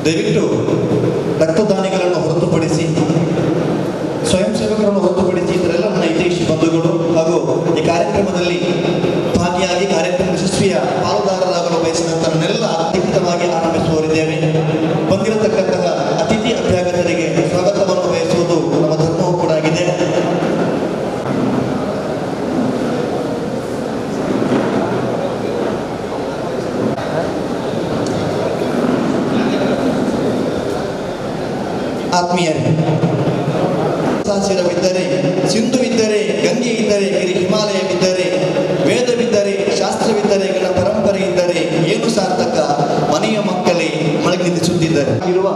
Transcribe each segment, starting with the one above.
ದಯವಿಟ್ಟು ರಕ್ತದಾನಿಗಳನ್ನು ಹೊರತುಪಡಿಸಿ, ಸ್ವಯಂ ಸೇವಕರನ್ನು ಹೊರತುಪಡಿಸಿ ಇತರೆಲ್ಲ ನನ್ನ ಹಿತೈಷಿ ಬಂಧುಗಳು ಹಾಗೂ ಈ ಕಾರ್ಯಕ್ರಮದಲ್ಲಿ ಭಾಗಿಯಾಗಿ ಕಾರ್ಯಕ್ರಮ ಯಶಸ್ವಿಯ ಪಾಲುದಾರರಾಗಲು ಬಯಸಿದಂಥ ನನ್ನೆಲ್ಲ ಅಧಿಕೃತವಾಗಿ ಆರಂಭಿಸುವರಿದ್ದೇವೆ. ಬಂದಿರತಕ್ಕಂತಹ ಅತಿಥಿ ಅಭ್ಯಾಗತರಿಗೆ ಸ್ವಾಗತವನ್ನು ಬಯಸುವುದು ನಮ್ಮ ಧರ್ಮವೂ ಕೂಡ ಆಗಿದೆ. ಆತ್ಮೀಯರೇ, ಶಾಸ್ತ್ರವಿದ್ದರೆ, ಸಿಂಧುವಿದ್ದರೆ, ಗಂಗೆ ಇದ್ದರೆ, ಗಿರಿ ಹಿಮಾಲಯವಿದ್ದರೆ, ವೇದವಿದ್ದರೆ, ಶಾಸ್ತ್ರವಿದ್ದರೆ, ಗಣ ಪರಂಪರೆ ಇದ್ದರೆ ಏನು ಸಾರ್ಥಕ, ಮನೆಯ ಮಕ್ಕಳೇ ಮಳೆಗೆ ನಿಲ್ಲಿಸುತ್ತಿದ್ದಾರೆ. ಇರುವ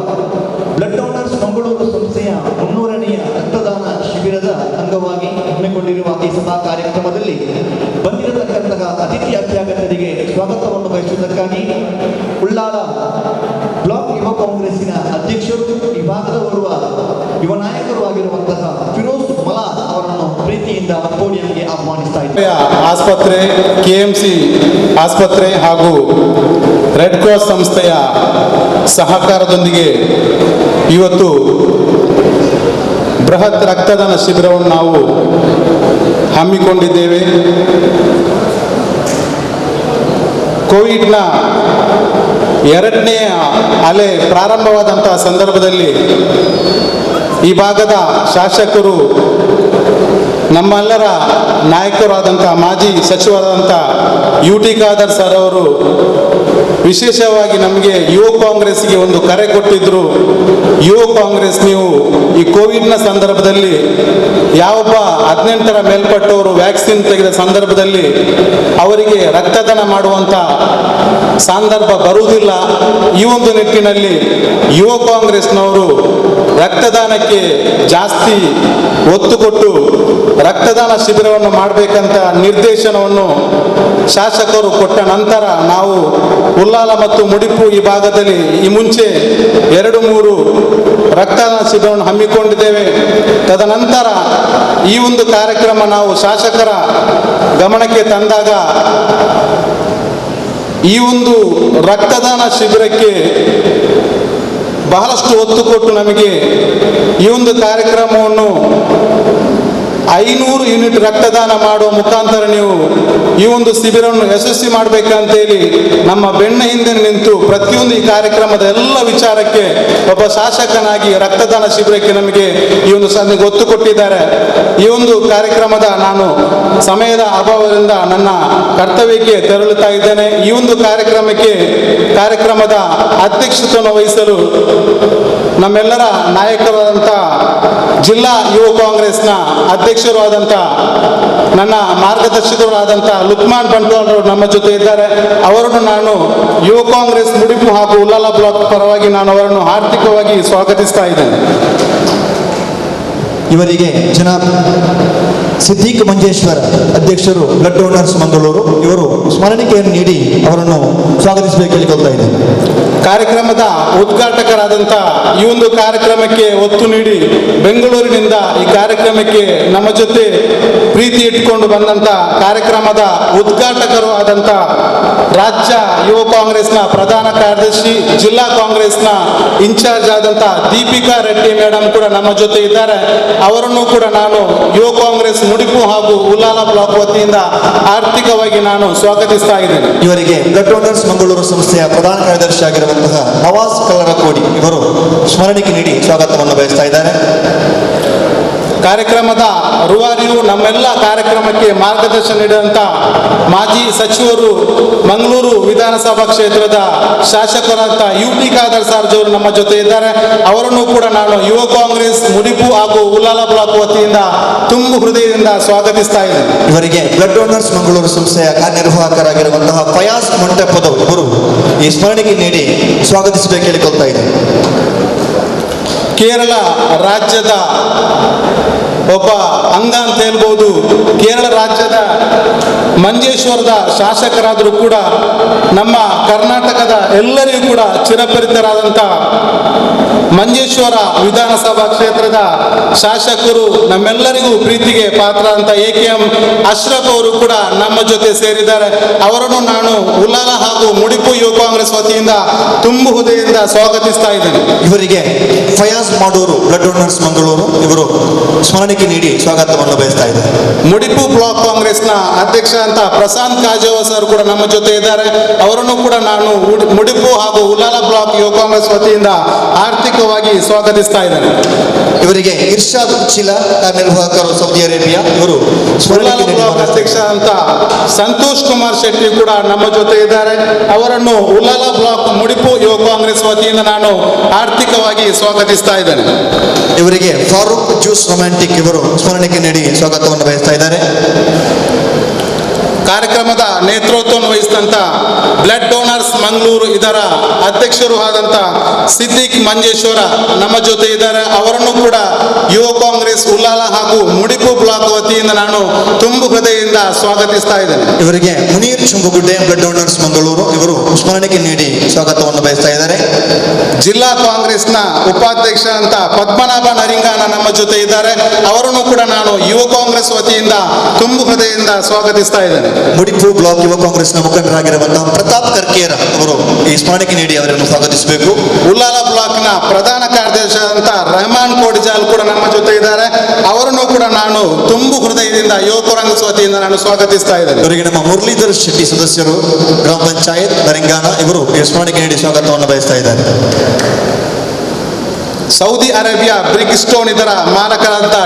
ಬ್ಲಡ್ ಡೋನರ್ಸ್ ಮಂಗಳೂರು ಸಂಸ್ಥೆಯ 300ನೇ ರಕ್ತದಾನ ಶಿಬಿರದ ಅಂಗವಾಗಿ ಹಮ್ಮಿಕೊಂಡಿರುವ ಈ ಸಭಾ ಕಾರ್ಯಕ್ರಮದಲ್ಲಿ ಬಂದಿರತಕ್ಕಂತಹ ಅತಿಥಿ ಅಭ್ಯಾಗತರಿಗೆ ಸ್ವಾಗತವನ್ನು ಬಯಸುವುದಕ್ಕಾಗಿ ಉಳ್ಳಾಲ ಬ್ಲಾಕ್ ಯುವ ಕಾಂಗ್ರೆಸ್ಸಿನ ಅಧ್ಯಕ್ಷರು, ಈ ಭಾಗದ ಓರ್ವ ಯುವ ನಾಯಕರು ಆಗಿರುವಂತಹ ಫಿರೋಜ್ ಮಲಾ ಅವರನ್ನು ಪ್ರೀತಿಯಿಂದ ಪೋಡಿಯಂಗೆ ಆಹ್ವಾನಿಸ್ತಾ ಇದ್ದಾರೆ. ಆಸ್ಪತ್ರೆ, ಕೆಎಂಸಿ ಆಸ್ಪತ್ರೆ ಹಾಗೂ ರೆಡ್ ಕ್ರಾಸ್ ಸಂಸ್ಥೆಯ ಸಹಕಾರದೊಂದಿಗೆ ಇವತ್ತು ಬೃಹತ್ ರಕ್ತದಾನ ಶಿಬಿರವನ್ನು ನಾವು ಹಮ್ಮಿಕೊಂಡಿದ್ದೇವೆ. ಕೋವಿಡ್ನ 2ನೇ ಅಲೆ ಪ್ರಾರಂಭವಾದಂತಹ ಸಂದರ್ಭದಲ್ಲಿ ಈ ಭಾಗದ ಶಾಸಕರು ನಮ್ಮೆಲ್ಲರ ನಾಯಕರಾದಂಥ ಮಾಜಿ ಸಚಿವರಾದಂಥ UT ಖಾದರ್ ಸರ್ ಅವರು ವಿಶೇಷವಾಗಿ ನಮಗೆ ಯುವ ಕಾಂಗ್ರೆಸ್ಗೆ ಒಂದು ಕರೆ ಕೊಟ್ಟಿದ್ದರು. ಯುವ ಕಾಂಗ್ರೆಸ್, ನೀವು ಈ ಕೋವಿಡ್ನ ಸಂದರ್ಭದಲ್ಲಿ ಯಾವೊಬ್ಬ 18ರ ಮೇಲ್ಪಟ್ಟವರು ವ್ಯಾಕ್ಸಿನ್ ತೆಗೆದ ಸಂದರ್ಭದಲ್ಲಿ ಅವರಿಗೆ ರಕ್ತದಾನ ಮಾಡುವಂಥ ಸಂದರ್ಭ ಬರುವುದಿಲ್ಲ. ಈ ಒಂದು ನಿಟ್ಟಿನಲ್ಲಿ ಯುವ ಕಾಂಗ್ರೆಸ್ನವರು ರಕ್ತದಾನಕ್ಕೆ ಜಾಸ್ತಿ ಒತ್ತು ಕೊಟ್ಟು ರಕ್ತದಾನ ಶಿಬಿರವನ್ನು ಮಾಡಬೇಕಂತ ನಿರ್ದೇಶನವನ್ನು ಶಾಸಕರು ಕೊಟ್ಟ ನಂತರ ನಾವು ಉಲ್ಲಾಲ ಮತ್ತು ಮುಡಿಪು ಈ ಭಾಗದಲ್ಲಿ ಈ ಮುಂಚೆ 2-3 ರಕ್ತದಾನ ಶಿಬಿರವನ್ನು ಹಮ್ಮಿಕೊಂಡಿದ್ದೇವೆ. ತದನಂತರ ಈ ಒಂದು ಕಾರ್ಯಕ್ರಮ ನಾವು ಶಾಸಕರ ಗಮನಕ್ಕೆ ತಂದಾಗ ಈ ಒಂದು ರಕ್ತದಾನ ಶಿಬಿರಕ್ಕೆ ಬಹಳಷ್ಟು ಒತ್ತು ಕೊಟ್ಟು ನಮಗೆ ಈ ಒಂದು ಕಾರ್ಯಕ್ರಮವನ್ನು 500 ಯೂನಿಟ್ ರಕ್ತದಾನ ಮಾಡುವ ಮುಖಾಂತರ ನೀವು ಈ ಒಂದು ಶಿಬಿರವನ್ನು ಯಶಸ್ವಿ ಮಾಡಬೇಕಂತೇಳಿ ನಮ್ಮ ಬೆನ್ನ ಹಿಂದೆ ನಿಂತು ಪ್ರತಿಯೊಂದು ಈ ಕಾರ್ಯಕ್ರಮದ ಎಲ್ಲ ವಿಚಾರಕ್ಕೆ ಒಬ್ಬ ಶಾಸಕನಾಗಿ ರಕ್ತದಾನ ಶಿಬಿರಕ್ಕೆ ನಮಗೆ ಈ ಒಂದು ಒತ್ತು ಕೊಟ್ಟಿದ್ದಾರೆ. ಈ ಒಂದು ಕಾರ್ಯಕ್ರಮದ ನಾನು ಸಮಯದ ಅಭಾವದಿಂದ ನನ್ನ ಕರ್ತವ್ಯಕ್ಕೆ ತೆರಳುತ್ತಾ ಇದ್ದೇನೆ. ಈ ಒಂದು ಕಾರ್ಯಕ್ರಮದ ಅಧ್ಯಕ್ಷತೆಯನ್ನು ವಹಿಸಲು ನಮ್ಮೆಲ್ಲರ ನಾಯಕರಾದಂಥ ಜಿಲ್ಲಾ ಯುವ ಕಾಂಗ್ರೆಸ್ನ ಅಧ್ಯಕ್ಷರು ಆದಂಥ ನನ್ನ ಮಾರ್ಗದರ್ಶಕರಾದಂಥ ಲುಕ್ಮಾನ್ ಬಂಟ್ವಾಲ್ ಅವರು ನಮ್ಮ ಜೊತೆ ಇದ್ದಾರೆ. ಅವರನ್ನು ನಾನು ಯುವ ಕಾಂಗ್ರೆಸ್ ಮುಡಿಪು ಹಾಗೂ ಉಲ್ಲಾಲ ಬ್ಲಾಕ್ ಪರವಾಗಿ ನಾನು ಅವರನ್ನು ಆರ್ಥಿಕವಾಗಿ ಸ್ವಾಗತಿಸ್ತಾ ಇದ್ದೇನೆ. ಇವರಿಗೆ ಜನಾಬ್ ಸಿದ್ದೀಕ್ ಮಂಜೇಶ್ವರ್ ಅಧ್ಯಕ್ಷರು ಬ್ಲಡ್ ಡೋನರ್ಸ್ ಮಂಗಳೂರು, ಇವರು ಸ್ಮರಣಿಕೆಯನ್ನು ನೀಡಿ ಅವರನ್ನು ಸ್ವಾಗತಿಸಬೇಕು ಕೇಳಿಕೊಳ್ತಾ ಇದ್ದೇನೆ. ಕಾರ್ಯಕ್ರಮದ ಉದ್ಘಾಟಕರಾದಂಥ ಈ ಒಂದು ಕಾರ್ಯಕ್ರಮಕ್ಕೆ ಒತ್ತು ನೀಡಿ ಬೆಂಗಳೂರಿನಿಂದ ಈ ಕಾರ್ಯಕ್ರಮಕ್ಕೆ ನಮ್ಮ ಜೊತೆ ಪ್ರೀತಿ ಇಟ್ಟುಕೊಂಡು ಬಂದಂಥ ಕಾರ್ಯಕ್ರಮದ ಉದ್ಘಾಟಕರು ಆದಂಥ ರಾಜ್ಯ ಯುವ ಕಾಂಗ್ರೆಸ್ನ ಪ್ರಧಾನ ಕಾರ್ಯದರ್ಶಿ, ಜಿಲ್ಲಾ ಕಾಂಗ್ರೆಸ್ನ ಇನ್ಚಾರ್ಜ್ ಆದಂಥ ದೀಪಿಕಾ ರೆಡ್ಡಿ ಮೇಡಮ್ ಕೂಡ ನಮ್ಮ ಜೊತೆ ಇದ್ದಾರೆ. ಅವರನ್ನು ಕೂಡ ನಾನು ಯುವ ಕಾಂಗ್ರೆಸ್ ಮುಡಿಪು ಹಾಗೂ ಉಲ್ಲಾಲ ಬ್ಲಾಕ್ ವತಿಯಿಂದ ಆರ್ಥಿಕವಾಗಿ ನಾನು ಸ್ವಾಗತಿಸ್ತಾ ಇದ್ದೇನೆ. ಇವರಿಗೆ ಬ್ಲಡ್ ಡೋನರ್ಸ್ ಮಂಗಳೂರು ಸಂಸ್ಥೆಯ ಪ್ರಧಾನ ಕಾರ್ಯದರ್ಶಿ ಆಗಿರುವಂತಹ ನವಾಜ್ ಕಲ್ಲರಕೋಡಿ ಇವರು ಸ್ಮರಣಿಕೆ ನೀಡಿ ಸ್ವಾಗತವನ್ನು ಬಯಸ್ತಾ ಇದ್ದಾರೆ. ಕಾರ್ಯಕ್ರಮದ ರೂವಾರಿಯು ನಮ್ಮೆಲ್ಲ ಕಾರ್ಯಕ್ರಮಕ್ಕೆ ಮಾರ್ಗದರ್ಶನ ನೀಡಿದಂಥ ಮಾಜಿ ಸಚಿವರು, ಮಂಗಳೂರು ವಿಧಾನಸಭಾ ಕ್ಷೇತ್ರದ ಶಾಸಕರಾದಂಥ UT ಖಾದರ್ ಸಾರ್ಜವರು ನಮ್ಮ ಜೊತೆ ಇದ್ದಾರೆ. ಅವರನ್ನು ಕೂಡ ನಾನು ಯುವ ಕಾಂಗ್ರೆಸ್ ಮುಡಿಪು ಹಾಗೂ ಉಲ್ಲಾಲ ಬ್ಲಾಕ್ ವತಿಯಿಂದ ತುಂಬು ಹೃದಯದಿಂದ ಸ್ವಾಗತಿಸ್ತಾ ಇದ್ದೇನೆ. ಇವರಿಗೆ ಬ್ಲಡ್ ಡೋನರ್ಸ್ ಮಂಗಳೂರು ಸಂಸ್ಥೆಯ ಕಾರ್ಯನಿರ್ವಾಹಕರಾಗಿರುವಂತಹ ಫಯಾಜ್ ಮೊಂಟೆಪದವ್ ಇವರು ಈ ಸ್ಮರಣಿಕೆ ನೀಡಿ ಸ್ವಾಗತಿಸಬೇಕು ಕೇಳಿಕೊಳ್ತಾ ಇದ್ದೇನೆ. ಕೇರಳ ರಾಜ್ಯದ ಒಬ್ಬ ಅಂಗ ಅಂತ ಹೇಳ್ಬೋದು. ಕೇರಳ ರಾಜ್ಯದ ಮಂಜೇಶ್ವರದ ಶಾಸಕರಾದರೂ ಕೂಡ ನಮ್ಮ ಕರ್ನಾಟಕದ ಎಲ್ಲರಿಗೂ ಕೂಡ ಚಿರಪರಿಚಿತರಾದಂಥ ಮಂಜೇಶ್ವರ ವಿಧಾನಸಭಾ ಕ್ಷೇತ್ರದ ಶಾಸಕರು, ನಮ್ಮೆಲ್ಲರಿಗೂ ಪ್ರೀತಿಗೆ ಪಾತ್ರರಾದಂಥ AKM ಅಶ್ರಫ್ ಅವರು ಕೂಡ ನಮ್ಮ ಜೊತೆ ಸೇರಿದ್ದಾರೆ. ಅವರನ್ನು ನಾನು ಉಲ್ಲಾಲ ಹಾಗೂ ಮುಡಿಪು ಯುವ ಕಾಂಗ್ರೆಸ್ ವತಿಯಿಂದ ತುಂಬು ಹೃದಯದಿಂದ ಸ್ವಾಗತಿಸ್ತಾ ಇದ್ದೇನೆ. ಇವರಿಗೆ ಫಯಾಜ್ ಮಾಡೂರು ಬ್ಲಡ್ ಡೋನರ್ಸ್ ಮಂಗಳೂರು ಇವರು ಸ್ಮರಣಿಕೆ ನೀಡಿ ಸ್ವಾಗತವನ್ನು ಬಯಸ್ತಾ ಇದ್ದಾರೆ. ಮುಡಿಪು ಬ್ಲಾಕ್ ಕಾಂಗ್ರೆಸ್ನ ಅಧ್ಯಕ್ಷ ಅಂತ ಪ್ರಶಾಂತ್ ಕಾಜೇವ ಸರ್ ಕೂಡ ನಮ್ಮ ಜೊತೆ ಇದ್ದಾರೆ. ಅವರನ್ನು ಕೂಡ ನಾನು ಮುಡಿಪು ಹಾಗೂ ಉಲ್ಲಾಲ ಬ್ಲಾಕ್ ಯುವ ಕಾಂಗ್ರೆಸ್ ವತಿಯಿಂದ ಆರ್ಥಿಕವಾಗಿ ಸ್ವಾಗತಿಸ್ತಾ ಇದ್ದೇನೆ. ಇವರಿಗೆ ಇರ್ಷಾದ್ ಚಿಲಾ ಕಾರ್ಯನಿರ್ವಾಹಕರು ಸೌದಿ ಅರೇಬಿಯಾ ಇವರು ಉಲ್ಲಾಲ ಬ್ಲಾಕ್ ಅಧ್ಯಕ್ಷ ಅಂತ ಸಂತೋಷ್ ಕುಮಾರ್ ಶೆಟ್ಟಿ ಕೂಡ ನಮ್ಮ ಜೊತೆ ಇದ್ದಾರೆ. ಅವರನ್ನು ಉಲ್ಲಾಲ ಬ್ಲಾಕ್ ಮುಡಿಪು ಯುವ ಕಾಂಗ್ರೆಸ್ ವತಿಯಿಂದ ನಾನು ಆರ್ಥಿಕವಾಗಿ ಸ್ವಾಗತಿಸ್ತಾ ಇದ್ದೇನೆ. ಇವರಿಗೆ ಫಾರೂಕ್ ಜ್ಯೂಸ್ ರೊಮ್ಯಾಂಟಿಕ್ ಇವರು ಸ್ಮರಣಿಕೆ ನೀಡಿ ಸ್ವಾಗತವನ್ನು ಬಯಸ್ತಾ ಇದ್ದಾರೆ. ಕಾರ್ಯಕ್ರಮದ ನೇತೃತ್ವವನ್ನು ವಹಿಸಿದಂಥ ಬ್ಲಡ್ ಡೋನರ್ಸ್ ಮಂಗಳೂರು ಇದರ ಅಧ್ಯಕ್ಷರು ಆದಂಥ ಸಿದ್ದೀಕ್ ಮಂಜೇಶ್ವರ ನಮ್ಮ ಜೊತೆ ಇದ್ದಾರೆ. ಅವರನ್ನು ಕೂಡ ಯುವ ಕಾಂಗ್ರೆಸ್ ಉಲ್ಲಾಲ ಹಾಗೂ ಮುಡಿಪು ಬ್ಲಾಕ್ ವತಿಯಿಂದ ನಾನು ತುಂಬು ಹೃದಯದಿಂದ ಸ್ವಾಗತಿಸ್ತಾ ಇದ್ದೇನೆ. ಇವರಿಗೆ ಮುನೀರ್ ಚುಂಬುಗುಡ್ಡೆ ಬ್ಲಡ್ ಡೋನರ್ಸ್ ಮಂಗಳೂರು ಇವರು ಸ್ಮರಣಿಕೆ ನೀಡಿ ಸ್ವಾಗತವನ್ನು ಬಯಸ್ತಾ ಇದ್ದಾರೆ. ಜಿಲ್ಲಾ ಕಾಂಗ್ರೆಸ್ನ ಉಪಾಧ್ಯಕ್ಷ ಅಂತ ಪದ್ಮನಾಭ ನರಿಂಗಾನ ನಮ್ಮ ಜೊತೆ ಇದ್ದಾರೆ. ಅವರನ್ನು ಕೂಡ ನಾನು ಯುವ ಕಾಂಗ್ರೆಸ್ ವತಿಯಿಂದ ತುಂಬು ಹೃದಯದಿಂದ ಸ್ವಾಗತಿಸ್ತಾ ಇದ್ದೇನೆ. ಮುಡಿಪು ಬ್ಲಾಕ್ ಯುವ ಕಾಂಗ್ರೆಸ್ನ ಮುಖಂಡರಾಗಿರುವಂತಹ ಪ್ರತಾಪ್ ಕರ್ಕೇರ ಅವರು ಈ ಸ್ಮರಣಿಕೆ ನೀಡಿ ಅವರನ್ನು ಸ್ವಾಗತಿಸಬೇಕು. ಉಲ್ಲಾಲ ಬ್ಲಾಕ್ನ ಪ್ರಧಾನ ಕಾರ್ಯದರ್ಶಿ ಅಂತ ರೆಹಮಾನ್ ಕೋಡಿಜಾಲ್ ಕೂಡ ನಮ್ಮ ಜೊತೆ ಇದ್ದಾರೆ. ಅವರನ್ನು ಕೂಡ ನಾನು ತುಂಬು ಹೃದಯದಿಂದ ಯುವ ಕಾಂಗ್ರೆಸ್ ವತಿಯಿಂದ ನಾನು ಸ್ವಾಗತಿಸ್ತಾ ಇದ್ದೇನೆ. ಇವರಿಗೆ ನಮ್ಮ ಮುರಳೀಧರ್ ಶೆಟ್ಟಿ ಸದಸ್ಯರು ಗ್ರಾಮ ಪಂಚಾಯತ್ ನರಿಂಗಾನ ಇವರು ಈ ಸ್ಮರಣಿಕೆ ನೀಡಿ ಸ್ವಾಗತವನ್ನು ಬಯಸ್ತಾ ಇದ್ದಾರೆ. ಸೌದಿ ಅರೇಬಿಯಾ ಬ್ರಿಕ್ ಸ್ಟೋನ್ ಇದರ ಮಾಲಕರಾದ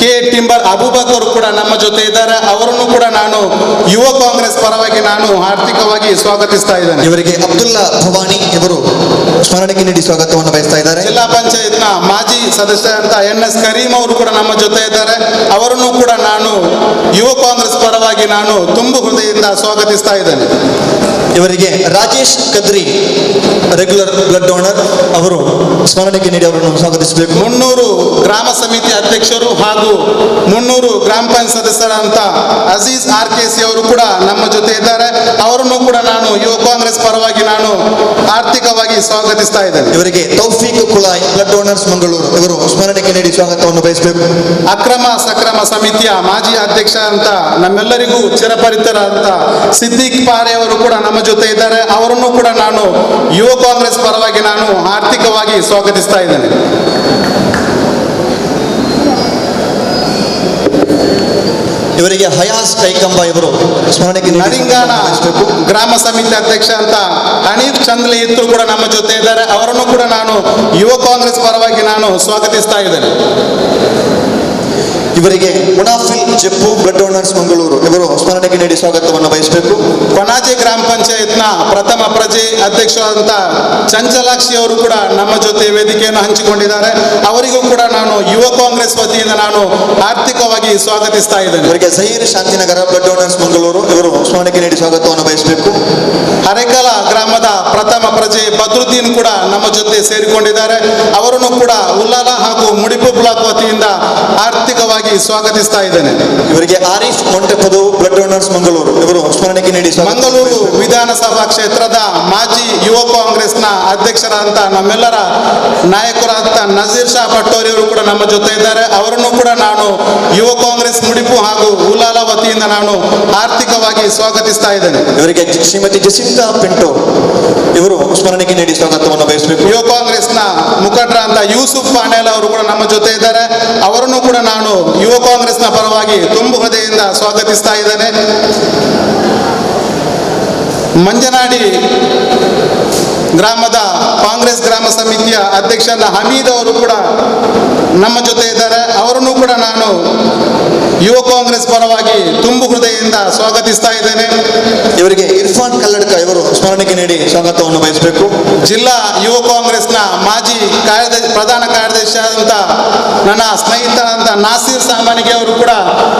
ಕೆ ಟಿಂಬರ್ ಅಬೂಬಕರ್ ಕೂಡ ನಮ್ಮ ಜೊತೆ ಇದ್ದಾರೆ. ಅವರನ್ನು ಕೂಡ ನಾನು ಯುವ ಕಾಂಗ್ರೆಸ್ ಪರವಾಗಿ ನಾನು ಆರ್ಥಿಕವಾಗಿ ಸ್ವಾಗತಿಸ್ತಾ ಇದ್ದೇನೆ. ಇವರಿಗೆ ಅಬ್ದುಲ್ಲಾ ಭವಾನಿ ಇವರು ಸ್ಮರಣೆಗೆ ನೀಡಿ ಸ್ವಾಗತವನ್ನು ಬಯಸ್ತಾ ಇದ್ದಾರೆ. ಜಿಲ್ಲಾ ಪಂಚಾಯತ್ನ ಮಾಜಿ ಸದಸ್ಯ ಅಂತ NS ಕರೀಂ ಅವರು ಕೂಡ ನಮ್ಮ ಜೊತೆ ಇದ್ದಾರೆ. ಅವರನ್ನು ಕೂಡ ನಾನು ಯುವ ಕಾಂಗ್ರೆಸ್ ಪರವಾಗಿ ನಾನು ತುಂಬು ಹೃದಯದಿಂದ ಸ್ವಾಗತಿಸ್ತಾ ಇದ್ದೇನೆ. ಇವರಿಗೆ Rajesh Kadri regular blood donor ಅವರು ಸ್ಮರಣೆಗೆ ನೀಡಿ ಅವರನ್ನು ಸ್ವಾಗತಿಸಬೇಕು. 300 ಗ್ರಾಮ ಸಮಿತಿ ಅಧ್ಯಕ್ಷರು ಹಾಗೂ 300 ಗ್ರಾಮ ಪಂಚಾಯತ್ ಸದಸ್ಯರಂತ ಅಜೀಜ್ RKC ಅವರು ಕೂಡ ನಮ್ಮ ಜೊತೆ ಇದ್ದಾರೆ. ಅವರನ್ನು ಕೂಡ ನಾನು ಯುವ ಕಾಂಗ್ರೆಸ್ ಪರವಾಗಿ ನಾನು ಆರ್ಥಿಕವಾಗಿ ಸ್ವಾಗತಿಸ್ತಾ ಇದ್ದೇನೆ. ಇವರಿಗೆ ತೌಫೀಕ್ ಕುಲಾಯ್ ಬ್ಲಡ್ ಡೋನರ್ಸ್ ಮಂಗಳೂರು ಇವರು ಸ್ಮರಣೆಗೆ ನೀಡಿ ಸ್ವಾಗತವನ್ನು ಬಯಸಬೇಕು. ಅಕ್ರಮ ಸಕ್ರಮ ಸಮಿತಿಯ ಮಾಜಿ ಅಧ್ಯಕ್ಷ ಅಂತ ನಮ್ಮೆಲ್ಲರಿಗೂ ಚಿರಪರಿಚಿತರಾದಂತ ಸಿದ್ದಿಕ್ ಪಾರೆ ಅವರು ಕೂಡ ನಮ್ಮ ಜೊತೆ ಇದ್ದಾರೆ. ಅವರನ್ನು ಕೂಡ ನಾನು ಯುವ ಕಾಂಗ್ರೆಸ್ ಪರವಾಗಿ ನಾನು ಆರ್ಥಿಕವಾಗಿ ಸ್ವಾಗತಿಸ್ತಾ ಇದ್ದೇನೆ. ಇವರಿಗೆ ಹಯಾಸ್ ಕೈಕಂಬ ಇವರು ಸ್ಮರಣೆಗೆ ನರಿಂಗಾಣ ಗ್ರಾಮ ಸಮಿತಿ ಅಧ್ಯಕ್ಷ ಅಂತ ಹನೀಫ್ ಚಂದ್ಲಿ ಇತ್ತು ಕೂಡ ನಮ್ಮ ಜೊತೆ ಇದ್ದಾರೆ. ಅವರನ್ನು ಕೂಡ ನಾನು ಯುವ ಕಾಂಗ್ರೆಸ್ ಪರವಾಗಿ ನಾನು ಸ್ವಾಗತಿಸ್ತಾ ಇದ್ದೇನೆ. ಇವರಿಗೆ ಮುನಾಫಿಲ್ ಜಪ್ಪು ಬ್ಲಡ್ ಡೋನರ್ಸ್ ಮಂಗಳೂರು ಇವರು ಸ್ಮರಣೆಗೆ ನೀಡಿ ಸ್ವಾಗತವನ್ನು ಬಯಸಬೇಕು. ಕೊನಾಜೆ ಗ್ರಾಮ ಪಂಚಾಯತ್ನ ಪ್ರಥಮ ಪ್ರಜೆ ಅಧ್ಯಕ್ಷರಾದಂಥ ಚಂಚಲಾಕ್ಷಿ ಅವರು ಕೂಡ ನಮ್ಮ ಜೊತೆ ವೇದಿಕೆಯನ್ನು ಹಂಚಿಕೊಂಡಿದ್ದಾರೆ. ಅವರಿಗೂ ಕೂಡ ನಾನು ಯುವ ಕಾಂಗ್ರೆಸ್ ವತಿಯಿಂದ ನಾನು ಆರ್ಥಿಕವಾಗಿ ಸ್ವಾಗತಿಸ್ತಾ ಇದ್ದೇನೆ. ಇವರಿಗೆ ಜಹೀರ್ ಶಾಂತಿನಗರ ಬ್ಲಡ್ ಡೋನರ್ಸ್ ಮಂಗಳೂರು ಇವರು ಸ್ಮರಣೆಗೆ ನೀಡಿ ಸ್ವಾಗತವನ್ನು ಬಯಸಬೇಕು. ಅರೆಕಲ ಗ್ರಾಮದ ಪ್ರಥಮ ಪ್ರಜೆ ಬದ್ರುದ್ದೀನ್ ಕೂಡ ನಮ್ಮ ಜೊತೆ ಸೇರಿಕೊಂಡಿದ್ದಾರೆ. ಅವರನ್ನು ಕೂಡ ಉಲ್ಲಾಲ ಹಾಗೂ ಮುಡಿಪು ಬ್ಲಾಕ್ ವತಿಯಿಂದ ಆರ್ಥಿಕವಾಗಿ ಸ್ವಾಗತಿಸ್ತಾ ಇದ್ದೇನೆ. ಇವರಿಗೆ ಆರಿಫ್ ಮೊಂಟೆಪದು ಬ್ಲಡ್ ಡೋನರ್ಸ್ ಮಂಗಳೂರು ಇವರು ಸ್ಮರಣೆಗೆ ನೀಡಿ ಮಂಗಳೂರು ವಿಧಾನಸಭಾ ಕ್ಷೇತ್ರದ ಮಾಜಿ ಯುವ ಕಾಂಗ್ರೆಸ್ನ ಅಧ್ಯಕ್ಷರಾದಂಥ ನಮ್ಮೆಲ್ಲರ ನಾಯಕರಾದಂಥ ನಜೀರ್ ಶಾ ಪಟ್ಟೋರಿ ಅವರು ಕೂಡ ನಮ್ಮ ಜೊತೆ ಇದ್ದಾರೆ. ಅವರನ್ನು ಕೂಡ ನಾನು ಯುವ ಕಾಂಗ್ರೆಸ್ ಮುಡಿಪು ಹಾಗೂ ಉಲಾಲ ವತಿಯಿಂದ ನಾನು ಆರ್ಥಿಕವಾಗಿ ಸ್ವಾಗತಿಸ್ತಾ ಇದ್ದೇನೆ. ಇವರಿಗೆ ಶ್ರೀಮತಿ ಜಸಿಂತಾ ಪಿಂಟೋ ಇವರು ಸ್ಮರಣೆಗೆ ನೀಡಿ ಸ್ವಾಗತವನ್ನು ಬಯಸಬೇಕು. ಯುವ ಕಾಂಗ್ರೆಸ್ನ ಮುಖಂಡರಾದಂಥ ಯೂಸುಫ್ ಪಾಣೇಲ್ ಅವರು ಕೂಡ ನಮ್ಮ ಜೊತೆ ಇದ್ದಾರೆ. ಅವರನ್ನು ಕೂಡ ನಾನು ಯುವ ಕಾಂಗ್ರೆಸ್ನ ಪರವಾಗಿ ತುಂಬು ಹೃದಯದಿಂದ ಸ್ವಾಗತಿಸ್ತಾ ಇದ್ದೇನೆ. ಮಂಜನಾಡಿ ಗ್ರಾಮದ ಕಾಂಗ್ರೆಸ್ ಗ್ರಾಮ ಸಮಿತಿಯ ಅಧ್ಯಕ್ಷರಾದ ಹಮೀದ್ ಅವರು ಕೂಡ ನಮ್ಮ ಜೊತೆ ಇದ್ದಾರೆ. ಅವರನ್ನು ಕೂಡ ನಾನು ಯುವ ಕಾಂಗ್ರೆಸ್ ಪರವಾಗಿ ತುಂಬು ಹೃದಯದಿಂದ ಸ್ವಾಗತಿಸ್ತಾ ಇದ್ದೇನೆ. ಇವರಿಗೆ ಇರ್ಫಾನ್ ಕಲ್ಲಡ್ಕ ಇವರು ಸ್ಮರಣೆಗೆ ನೀಡಿ ಸ್ವಾಗತವನ್ನು ಬಯಸಬೇಕು. ಜಿಲ್ಲಾ ಯುವ ಕಾಂಗ್ರೆಸ್ನ ಮಾಜಿ ಪ್ರಧಾನ ಕಾರ್ಯದರ್ಶಿ ಆದಂಥ ನನ್ನ ಸ್ನೇಹಿತರಾದಂಥ ನಾಸೀರ್ ಸಾಮಾನಿಗೆ ಅವರು ಕೂಡ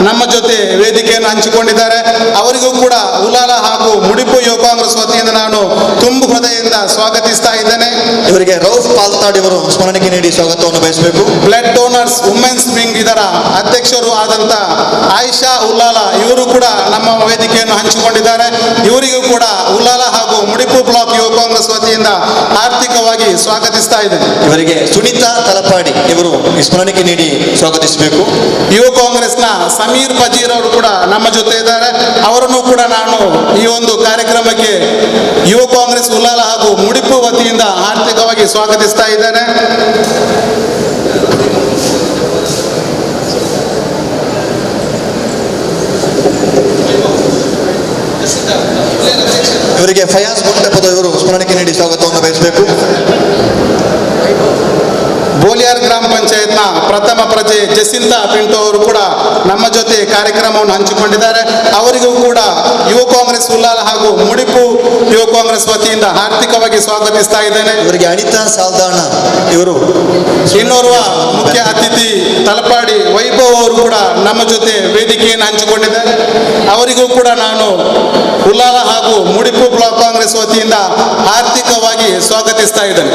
ನಮ್ಮ ಜೊತೆ ವೇದಿಕೆಯನ್ನು ಹಂಚಿಕೊಂಡಿದ್ದಾರೆ. ಅವರಿಗೂ ಕೂಡ ಉಲಾಲ ಹಾಗೂ ಮುಡಿಪು ಯುವ ಕಾಂಗ್ರೆಸ್ ವತಿಯಿಂದ ನಾನು ತುಂಬು ಹೃದಯದಿಂದ ಸ್ವಾಗತಿಸ್ತಾ ಇದ್ದೇನೆ. ಇವರಿಗೆ ರೌಫ್ ಪಾಲ್ತಾಡ್ ಇವರು ಸ್ಮರಣೆಗೆ ನೀಡಿ ಸ್ವಾಗತವನ್ನು ಬಯಸಬೇಕು. ಬ್ಲಡ್ ಡೋನರ್ಸ್ ವುಮೆನ್ಸ್ ವಿಂಗ್ ಇದರ ಅಧ್ಯಕ್ಷರು ಆದಂಥ ಆಯಿಷಾ ಉಲ್ಲಾಲ ಇವರು ಕೂಡ ನಮ್ಮ ವೇದಿಕೆಯನ್ನು ಹಂಚಿಕೊಂಡಿದ್ದಾರೆ. ಇವರಿಗೂ ಕೂಡ ಉಲ್ಲಾಲ ಹಾಗೂ ಮುಡಿಪು ಬ್ಲಾಕ್ ಯುವ ಕಾಂಗ್ರೆಸ್ ವತಿಯಿಂದ ಆರ್ಥಿಕವಾಗಿ ಸ್ವಾಗತಿಸ್ತಾ ಇದ್ದೇನೆ. ಇವರಿಗೆ ಸುನೀತಾ ತಲಪಾಡಿ ಇವರು ಸ್ಮರಣೆಗೆ ನೀಡಿ ಸ್ವಾಗತಿಸಬೇಕು. ಯುವ ಕಾಂಗ್ರೆಸ್ನ ಸಮೀರ್ ಫಜೀರ್ ಅವರು ಕೂಡ ನಮ್ಮ ಜೊತೆ ಇದ್ದಾರೆ. ಅವರನ್ನು ಕೂಡ ನಾನು ಈ ಒಂದು ಕಾರ್ಯಕ್ರಮಕ್ಕೆ ಯುವ ಕಾಂಗ್ರೆಸ್ ಉಲ್ಲಾಲ ಹಾಗೂ ಮುಡಿಪು ವತಿಯಿಂದ ಆರ್ಥಿಕವಾಗಿ ಸ್ವಾಗತಿಸ್ತಾ ಇದ್ದೇನೆ. ಇವರಿಗೆ ಫಯಾಜ್ ಮೊಂಟೆಪದ ಇವರು ಸ್ಮರಣೆಗೆ ನೀಡಿ ಸ್ವಾಗತವನ್ನು ಬಯಸಬೇಕು. ಬೋಲಿಯಾರ್ ಗ್ರಾಮ ಪಂಚಾಯತ್ನ ಪ್ರಥಮ ಪ್ರಜೆ ಜಸಿಂತಾ ಪಿಂಟೋ ಅವರು ಕೂಡ ನಮ್ಮ ಜೊತೆ ಕಾರ್ಯಕ್ರಮವನ್ನು ಹಂಚಿಕೊಂಡಿದ್ದಾರೆ. ಅವರಿಗೂ ಕೂಡ ಯುವ ಕಾಂಗ್ರೆಸ್ ಉಲ್ಲಾಲ ಹಾಗೂ ಮುಡಿಪು ಯುವ ಕಾಂಗ್ರೆಸ್ ವತಿಯಿಂದ ಆರ್ಥಿಕವಾಗಿ ಸ್ವಾಗತಿಸ್ತಾ ಇದ್ದೇನೆ. ಇವರಿಗೆ ಅನಿತಾ ಸಾಲ್ದಾಣ ಇವರು ಇನ್ನೋರ್ವ ಮುಖ್ಯ ಅತಿಥಿ ತಲಪಾಡಿ ವೈಭವ್ ಅವರು ಕೂಡ ನಮ್ಮ ಜೊತೆ ವೇದಿಕೆಯನ್ನು ಹಂಚಿಕೊಂಡಿದ್ದಾರೆ. ಅವರಿಗೂ ಕೂಡ ನಾನು ಉಲ್ಲಾಲ ಹಾಗೂ ಮುಡಿಪು ಬ್ಲಾಕ್ ಕಾಂಗ್ರೆಸ್ ವತಿಯಿಂದ ಆರ್ಥಿಕವಾಗಿ ಸ್ವಾಗತಿಸ್ತಾ ಇದ್ದೇನೆ.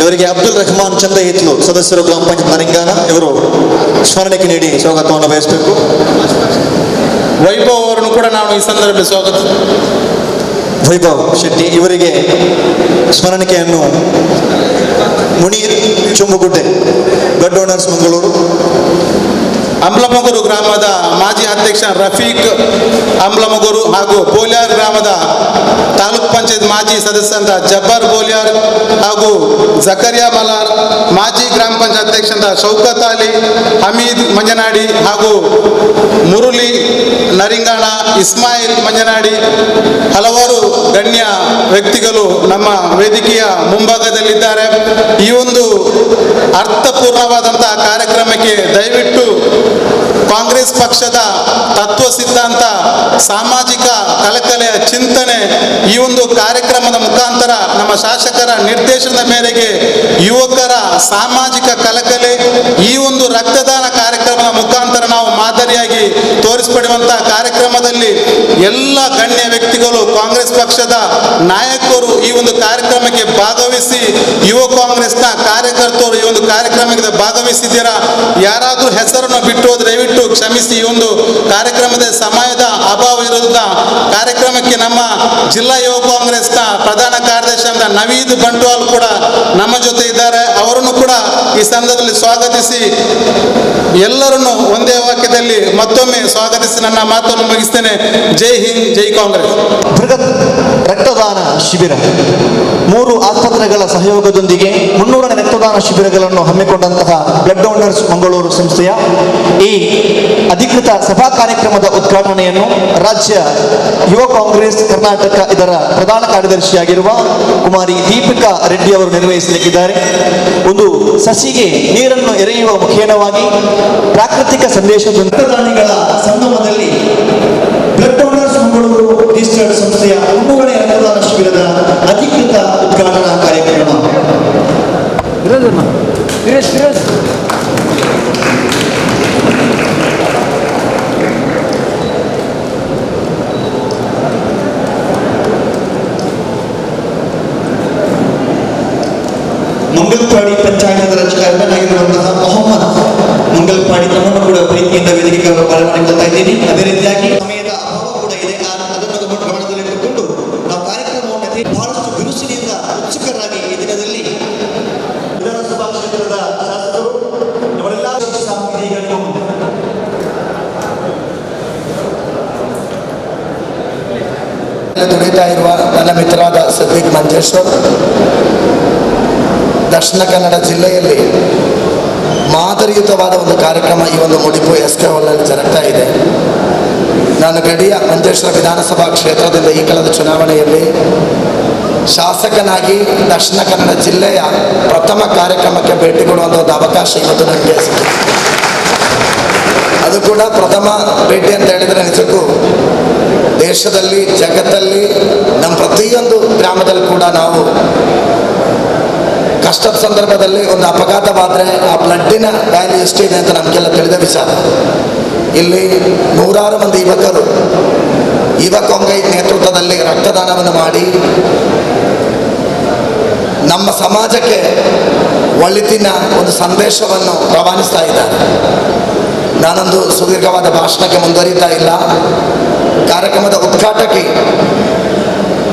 ಇವರಿಗೆ ಅಬ್ದುಲ್ ರೆಹಮಾನ್ ಚಂದ ಇತ್ಲು ಸದಸ್ಯರು ಗ್ರಾಮ ಪಂಚಾಯತ್ ನರಿಂಗಾನ ಇವರು ಸ್ಮರಣೆಗೆ ನೀಡಿ ಸ್ವಾಗತವನ್ನು ಬಯಸಬೇಕು. ವೈಭವ್ ಅವರನ್ನು ಕೂಡ ನಾನು ಈ ಸಂದರ್ಭದಲ್ಲಿ ಸ್ವಾಗತ. ವೈಭವ್ ಶೆಟ್ಟಿ ಇವರಿಗೆ ಸ್ಮರಣಿಕೆಯನ್ನು ಮುನೀರ್ ಚುಮ್ಮುಗುಡ್ಡೆ ಬ್ಲಡ್ ಡೋನರ್ಸ್ ಮಂಗಳೂರು. ಅಂಬ್ಲಮಗೂರು ಗ್ರಾಮದ ಮಾಜಿ ಅಧ್ಯಕ್ಷ ರಫೀಕ್ ಅಂಬ್ಲಮಗೂರು ಹಾಗೂ ಬೋಲಿಯಾರ್ ಗ್ರಾಮದ ತಾಲೂಕ್ ಪಂಚಾಯತ್ ಮಾಜಿ ಸದಸ್ಯರಾದ ಜಬ್ಬಾರ್ ಬೋಲಿಯಾರ್ ಹಾಗೂ ಜಕರಿಯಾ ಮಲಾರ್, ಮಾಜಿ ಗ್ರಾಮ ಪಂಚಾಯತ್ ಅಧ್ಯಕ್ಷರಾದ ಶೌಕತ್ ಅಲಿ, ಹಮೀದ್ ಮಂಜನಾಡಿ ಹಾಗೂ ಮುರುಳಿ ನರಿಂಗಾಣ, ಇಸ್ಮಾಯಿಲ್ ಮಂಜನಾಡಿ ಹಲವಾರು ಗಣ್ಯ ವ್ಯಕ್ತಿಗಳು ನಮ್ಮ ವೇದಿಕೆಯ ಮುಂಭಾಗದಲ್ಲಿದ್ದಾರೆ. ಈ ಒಂದು ಅರ್ಥಪೂರ್ಣವಾದಂತಹ ಕಾರ್ಯಕ್ರಮಕ್ಕೆ ದಯವಿಟ್ಟು ಕಾಂಗ್ರೆಸ್ ಪಕ್ಷದ ತತ್ವ ಸಿದ್ಧಾಂತ, ಸಾಮಾಜಿಕ ಕಳಕಳೆಯ ಚಿಂತನೆ ಈ ಒಂದು ಕಾರ್ಯಕ್ರಮದ ಮುಖಾಂತರ ನಮ್ಮ ಶಾಸಕರ ನಿರ್ದೇಶನದ ಮೇರೆಗೆ ಯುವಕರ ಸಾಮಾಜಿಕ ಕಳಕಳೆ ಈ ಒಂದು ರಕ್ತದಾನ ಕಾರ್ಯಕ್ರಮದ ಮುಖಾಂತರ ನಾವು ಮಾದರಿಯಾಗಿ ತೋರಿಸಿಕೊಡುವಂತಹ ಕಾರ್ಯಕ್ರಮದಲ್ಲಿ ಎಲ್ಲ ಗಣ್ಯ ವ್ಯಕ್ತಿಗಳು, ಕಾಂಗ್ರೆಸ್ ಪಕ್ಷದ ನಾಯಕರು ಈ ಒಂದು ಕಾರ್ಯಕ್ರಮಕ್ಕೆ ಭಾಗವಹಿಸಿ, ಯುವ ಕಾಂಗ್ರೆಸ್ನ ಕಾರ್ಯಕರ್ತರು ಈ ಒಂದು ಕಾರ್ಯಕ್ರಮಕ್ಕೆ ಭಾಗವಹಿಸಿದ್ದೀರಾ. ಯಾರಾದರೂ ಹೆಸರನ್ನು ಬಿಟ್ಟು ಹೋದ್ರೆ ದಯವಿಟ್ಟು ಕ್ಷಮಿಸಿ. ಈ ಒಂದು ಕಾರ್ಯಕ್ರಮದ ಸಮಯದ ಅಭಾವ ಇರೋದ್ರಿಂದ ಕಾರ್ಯಕ್ರಮಕ್ಕೆ ನಮ್ಮ ಜಿಲ್ಲಾ ಯುವ ಕಾಂಗ್ರೆಸ್ನ ಪ್ರಧಾನ ಕಾರ್ಯದರ್ಶಿ ಅಂತ ನವೀದ್ ಬಂಟ್ವಾಲ್ ಕೂಡ ನಮ್ಮ ಜೊತೆ ಇದ್ದಾರೆ. ಅವರನ್ನು ಕೂಡ ಈ ಸಂದರ್ಭದಲ್ಲಿ ಸ್ವಾಗತಿಸಿ ಎಲ್ಲರನ್ನು ಒಂದೇ ವಾಕ್ಯದಲ್ಲಿ ಮತ್ತೊಮ್ಮೆ ಸ್ವಾಗತಿಸಿ ನನ್ನ ಮಾತನ್ನು ಮುಗಿಸ್ತೇನೆ. ಜೈ ಹಿಂದ್, ಜೈ ಕಾಂಗ್ರೆಸ್. ಬೃಹತ್ ರಕ್ತದಾನ ಶಿಬಿರ 3 ಆಸ್ಪತ್ರೆಗಳ ಸಹಯೋಗದೊಂದಿಗೆ 300ನೇ ರಕ್ತದಾನ ಶಿಬಿರಗಳನ್ನು ಹಮ್ಮಿಕೊಂಡಂತಹ ಬ್ಲಡ್ ಡೋನರ್ಸ್ ಮಂಗಳೂರು ಸಂಸ್ಥೆಯ ಈ ಅಧಿಕೃತ ಸಭಾ ಕಾರ್ಯಕ್ರಮದ ಉದ್ಘಾಟನೆಯನ್ನು ರಾಜ್ಯ ಯುವ ಕಾಂಗ್ರೆಸ್ ಕರ್ನಾಟಕ ಇದರ ಪ್ರಧಾನ ಕಾರ್ಯದರ್ಶಿಯಾಗಿರುವ ಕುಮಾರಿ ದೀಪಿಕಾ ರೆಡ್ಡಿ ಅವರು ನಿರ್ವಹಿಸಲಿಕ್ಕಿದ್ದಾರೆ. ಒಂದು ಸಸಿಗೆ ನೀರನ್ನು ಎರೆಯುವ ಮುಖೇನವಾಗಿ ಪ್ರಾಕೃತಿಕ ಸಂದೇಶದ ರಕ್ತದಾನಿಗಳ ಸಂಗಮದಲ್ಲಿ ಬ್ಲಡ್ ಡೋನರ್ಸ್ ಮಂಗಳೂರು ರಿಜಿಸ್ಟರ್ಡ್ ಸಂಸ್ಥೆಯ 300ನೇ ರಕ್ತದಾನ ಶಿಬಿರದ ಅಧಿಕೃತ ಉದ್ಘಾಟನಾ ಕಾರ್ಯಕ್ರಮ. ಮಂಗಲ್ಪಾಡಿ ಪಂಚಾಯತ್ ರಾಜಕಾರಣಿಯಾಗಿರುವಂತಹ ಮೊಹಮ್ಮದ್ ಮಂಗಲ್ಪಾಡಿ ತಮ್ಮನ್ನು ಕೂಡ ಪ್ರೀತಿಯಿಂದ ವೇದಿಕೆಗೆ ಬರಮಾಡಿಕೊಳ್ತಾ ಇದ್ದೀನಿ. ಅದೇ ರೀತಿಯಾಗಿ ಸಮಯದ ಅಭಾವ ಕೂಡ ಇದೆ. ಅದನ್ನು ಗಮನದಲ್ಲಿಟ್ಟುಕೊಂಡು ನಾವು ಕಾರ್ಯಕ್ರಮವನ್ನು ಬಹಳಷ್ಟು ಬಿರುಸಿನಿಂದ ಉತ್ಸುಕರಾಗಿ ಈ ದಿನದಲ್ಲಿ ವಿಧಾನಸಭಾ ಕ್ಷೇತ್ರದ ಶಾಸಕರು ಅವರೆಲ್ಲ ಸಾಮಗ್ರಿಗಳನ್ನು ದುಡಿತಾ ಇರುವ ನನ್ನ ಮಿತ್ರರಾದ ಸಿದ್ದಿಕ್ ಮಂಜೇಶ್ವರ್, ದಕ್ಷಿಣ ಕನ್ನಡ ಜಿಲ್ಲೆಯಲ್ಲಿ ಮಾದರಿಯುತವಾದ ಒಂದು ಕಾರ್ಯಕ್ರಮ ಈ ಒಂದು ಮುಡಿಪು SK ಹಾಲ್ನಲ್ಲಿ ಜರುಗ್ತಾ ಇದೆ. ನಾನು ಗಡಿಯ ಮಂಜೇಶ್ವರ ವಿಧಾನಸಭಾ ಕ್ಷೇತ್ರದಿಂದ ಈ ಕಳೆದ ಚುನಾವಣೆಯಲ್ಲಿ ಶಾಸಕನಾಗಿ ದಕ್ಷಿಣ ಕನ್ನಡ ಜಿಲ್ಲೆಯ ಪ್ರಥಮ ಕಾರ್ಯಕ್ರಮಕ್ಕೆ ಭೇಟಿ ಕೊಡುವಂಥ ಒಂದು ಅವಕಾಶ ಇವತ್ತು ನನಗೆ ಸಿಕ್ಕಿದೆ. ಅದು ಕೂಡ ಪ್ರಥಮ ಭೇಟಿ ಅಂತ ಹೇಳಿದರೆ ನಿಜಕ್ಕೂ ದೇಶದಲ್ಲಿ, ಜಗತ್ತಲ್ಲಿ, ನಮ್ಮ ಪ್ರತಿಯೊಂದು ಗ್ರಾಮದಲ್ಲಿ ಕೂಡ ನಾವು ಕಷ್ಟದ ಸಂದರ್ಭದಲ್ಲಿ ಒಂದು ಅಪಘಾತವಾದರೆ ಆ ಬ್ಲಡ್ಡಿನ ವ್ಯಾಲ್ಯೂ ಎಷ್ಟಿದೆ ಅಂತ ನಮಗೆಲ್ಲ ತಿಳಿದ ವಿಚಾರ. ಇಲ್ಲಿ 100 ಮಂದಿ ಯುವಕರು ಯುವ ಕಾಂಗ್ರೆಸ್ ನೇತೃತ್ವದಲ್ಲಿ ರಕ್ತದಾನವನ್ನು ಮಾಡಿ ನಮ್ಮ ಸಮಾಜಕ್ಕೆ ಒಳಿತಿನ ಒಂದು ಸಂದೇಶವನ್ನು ರವಾನಿಸ್ತಾ ಇದ್ದಾರೆ. ನಾನೊಂದು ಸುದೀರ್ಘವಾದ ಭಾಷಣಕ್ಕೆ ಮುಂದುವರಿತಾ ಇಲ್ಲ. ಕಾರ್ಯಕ್ರಮದ ಉದ್ಘಾಟಕಿ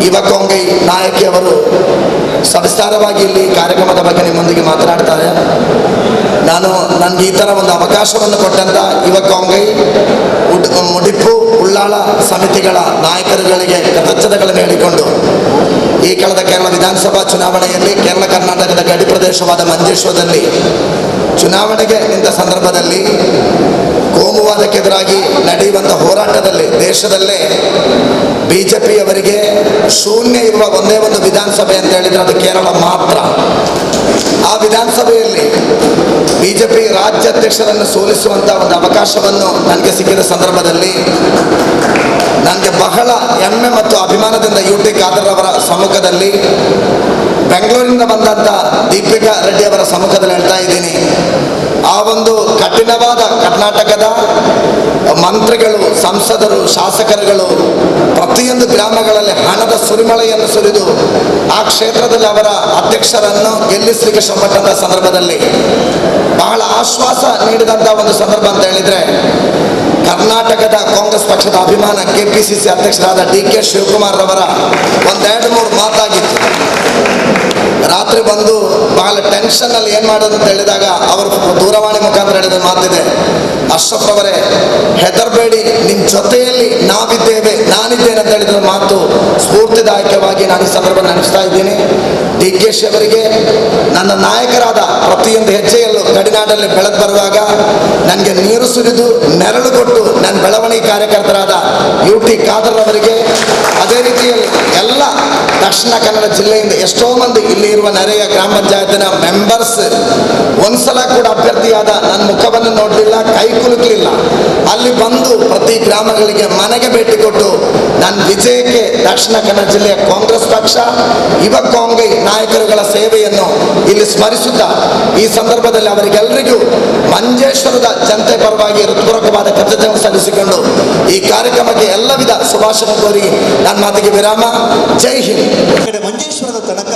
ಯುವ ಕಾಂಗ್ರೆಸ್ ನಾಯಕಿಯವರು ಸವಿಸ್ತಾರವಾಗಿ ಇಲ್ಲಿ ಕಾರ್ಯಕ್ರಮದ ಬಗ್ಗೆ ನಿಮ್ಮೊಂದಿಗೆ ಮಾತನಾಡ್ತಾರೆ. ನಾನು ನನಗೆ ಈ ಥರ ಒಂದು ಅವಕಾಶವನ್ನು ಕೊಟ್ಟಂಥ ಯುವ ಕಾಂಗ್ರೆಸ್ ಮುಡಿಪು ಉಳ್ಳಾಳ ಸಮಿತಿಗಳ ನಾಯಕರುಗಳಿಗೆ ಕೃತಜ್ಞತೆಗಳನ್ನು ಹೇಳಿಕೊಂಡು ಈ ಕಳೆದ ಕೇರಳ ವಿಧಾನಸಭಾ ಚುನಾವಣೆಯಲ್ಲಿ ಕೇರಳ ಕರ್ನಾಟಕದ ಗಡಿ ಪ್ರದೇಶವಾದ ಮಂಜೇಶ್ವರದಲ್ಲಿ ಚುನಾವಣೆಗೆ ನಿಂತ ಸಂದರ್ಭದಲ್ಲಿ ಕೋಮುವಾದಕ್ಕೆದುರಾಗಿ ನಡೆಯುವಂಥ ಹೋರಾಟದಲ್ಲಿ ದೇಶದಲ್ಲೇ BJPಯವರಿಗೆ ಶೂನ್ಯ ಇರುವ ಒಂದೇ ಒಂದು ವಿಧಾನಸಭೆ ಅಂತ ಹೇಳಿದರೆ ಅದು ಕೇರಳ ಮಾತ್ರ. ಆ ವಿಧಾನಸಭೆಯಲ್ಲಿ BJP ರಾಜ್ಯಾಧ್ಯಕ್ಷರನ್ನು ಸೋಲಿಸುವಂಥ ಒಂದು ಅವಕಾಶವನ್ನು ನನಗೆ ಸಿಕ್ಕಿದ ಸಂದರ್ಭದಲ್ಲಿ ನನಗೆ ಬಹಳ ಹೆಮ್ಮೆ ಮತ್ತು ಅಭಿಮಾನದಿಂದ UT ಖಾದರ್ ಅವರ ಸಮ್ಮುಖದಲ್ಲಿ, ಬೆಂಗಳೂರಿನಿಂದ ಬಂದಂಥ ದೀಪಿಕಾ ರೆಡ್ಡಿ ಅವರ ಸಮ್ಮುಖದಲ್ಲಿ ಹೇಳ್ತಾ ಇದ್ದೀನಿ, ಆ ಒಂದು ಕಠಿಣವಾದ ಕರ್ನಾಟಕದ ಮಂತ್ರಿಗಳು, ಸಂಸದರು, ಶಾಸಕರುಗಳು ಪ್ರತಿಯೊಂದು ಗ್ರಾಮಗಳಲ್ಲಿ ಹಣದ ಸುರಿಮಳೆಯನ್ನು ಸುರಿದು ಆ ಕ್ಷೇತ್ರದಲ್ಲಿ ಅವರ ಅಧ್ಯಕ್ಷರನ್ನು ಗೆಲ್ಲಿಸಲಿಕ್ಕೆ ಶ್ರಮಪಟ್ಟಂಥ ಸಂದರ್ಭದಲ್ಲಿ ಬಹಳ ಆಶ್ವಾಸ ನೀಡಿದಂಥ ಒಂದು ಸಂದರ್ಭ ಅಂತ ಹೇಳಿದರೆ ಕರ್ನಾಟಕದ ಕಾಂಗ್ರೆಸ್ ಪಕ್ಷದ ಅಭಿಮಾನ KPCC ಅಧ್ಯಕ್ಷರಾದ DK ಶಿವಕುಮಾರ್ ಅವರ 1-2-3 ಮಾತಾಗಿತ್ತು. ರಾತ್ರಿ ಬಂದು ಬಹಳ ಟೆನ್ಷನ್ನಲ್ಲಿ ಏನು ಮಾಡೋದು ಅಂತ ಹೇಳಿದಾಗ ಅವರು ದೂರವಾಣಿ ಮುಖಾಂತರ ಹೇಳಿದ ಮಾತಿದೆ, ಅಶ್ರಫ್ ಅವರೇ ಹೆದರಬೇಡಿ, ನಿಮ್ಮ ಜೊತೆಯಲ್ಲಿ ನಾವಿದ್ದೇವೆ, ನಾನಿದ್ದೇನೆ ಅಂತ ಹೇಳಿದ ಮಾತು ಸ್ಫೂರ್ತಿದಾಯಕವಾಗಿ ನಾನು ಈ ಸಂದರ್ಭ ನೆನೆಸ್ತಾ ಇದ್ದೀನಿ. DKಶಿ ಅವರಿಗೆ ನನ್ನ ನಾಯಕರಾದ ಪ್ರತಿಯೊಂದು ಹೆಜ್ಜೆಯಲ್ಲೂ ಗಡಿನಾಡಲ್ಲಿ ಬೆಳೆದು ಬರುವಾಗ ನನಗೆ ನೀರು ಸುರಿದು ನೆರಳು ಕೊಟ್ಟು ನನ್ನ ಬೆಳವಣಿಗೆ ಕಾರ್ಯಕರ್ತರಾದ UT ಖಾದರ್ ಅವರಿಗೆ, ಅದೇ ರೀತಿಯಲ್ಲಿ ಎಲ್ಲ ದಕ್ಷಿಣ ಕನ್ನಡ ಜಿಲ್ಲೆಯಿಂದ ಎಷ್ಟೋ ಮಂದಿ ಇಲ್ಲಿ ಇರುವ ನೆರೆಯ ಗ್ರಾಮ ಪಂಚಾಯತಿನ ಮೆಂಬರ್ಸ್ ಒಂದ್ಸಲ ಕೂಡ ಅಭ್ಯರ್ಥಿಯಾದ ನನ್ನ ಮುಖವನ್ನು ನೋಡಲಿಲ್ಲ, ಕೈ ಕುಲುಕಲಿಲ್ಲ. ಅಲ್ಲಿ ಬಂದು ಪ್ರತಿ ಗ್ರಾಮಗಳಿಗೆ ಮನೆಗೆ ಭೇಟಿ ಕೊಟ್ಟು ನನ್ನ ವಿಜಯಕ್ಕೆ ದಕ್ಷಿಣ ಕನ್ನಡ ಜಿಲ್ಲೆಯ ಕಾಂಗ್ರೆಸ್ ಪಕ್ಷ ಯುವ ಕಾಂಗ್ರೆಸ್ ನಾಯಕರುಗಳ ಸೇವೆಯನ್ನು ಇಲ್ಲಿ ಸ್ಮರಿಸುತ್ತಾ ಈ ಸಂದರ್ಭದಲ್ಲಿ ಅವರಿಗೆಲ್ಲರಿಗೂ ಮಂಜೇಶ್ವರದ ಜನತೆ ಪರವಾಗಿ ಹೃತ್ಪೂರ್ವಕವಾದ ಕೃತಜ್ಞತೆ ಸಲ್ಲಿಸಿಕೊಂಡು ಈ ಕಾರ್ಯಕ್ರಮಕ್ಕೆ ಎಲ್ಲ ವಿಧ ಶುಭಾಶಯ ಕೋರಿ ನನ್ನ ಮಾತಿಗೆ ವಿರಾಮ. ಜೈ ಹಿಂದ್. ಮಂಜೇಶ್ವರದ ತನಕ